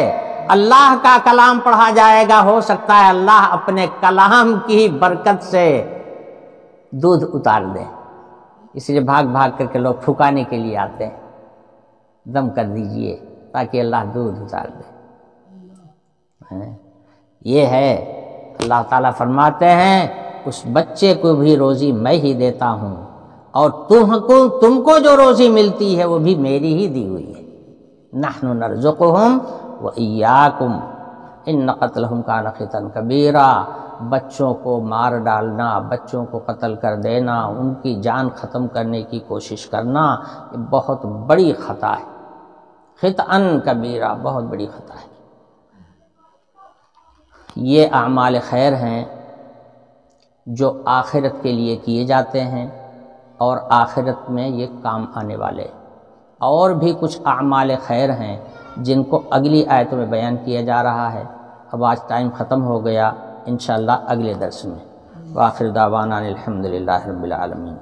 اللہ کا کلام پڑھا جائے گا، ہو سکتا ہے اللہ اپنے کلام کی برکت سے دودھ اتار دیں، اس لیے بھاگ بھاگ کر کے لوگ پھکانے کے لیے آتے ہیں، دم کر دیجئے تاکہ اللہ دودھ اتار دے۔ یہ ہے اللہ تعالیٰ فرماتے ہیں اس بچے کو بھی روزی میں ہی دیتا ہوں، اور تم کو جو روزی ملتی ہے وہ بھی میری ہی دی ہوئی ہے۔ نحن نرزقہم وإیاکم ان قتلہم کان خطأ کبیرا، بچوں کو مار ڈالنا، بچوں کو قتل کر دینا، ان کی جان ختم کرنے کی کوشش کرنا، یہ بہت بڑی خطا ہے، خطأ کبیرا، بہت بڑی خطا ہے۔ یہ اعمال خیر ہیں جو آخرت کے لیے کیے جاتے ہیں اور آخرت میں یہ کام آنے والے، اور بھی کچھ اعمال خیر ہیں جن کو اگلی آیتوں میں بیان کیا جا رہا ہے۔ اب آج ٹائم ختم ہو گیا، انشاءاللہ اگلے درس میں۔ وآخر دعوانا الحمدللہ رب العالمین۔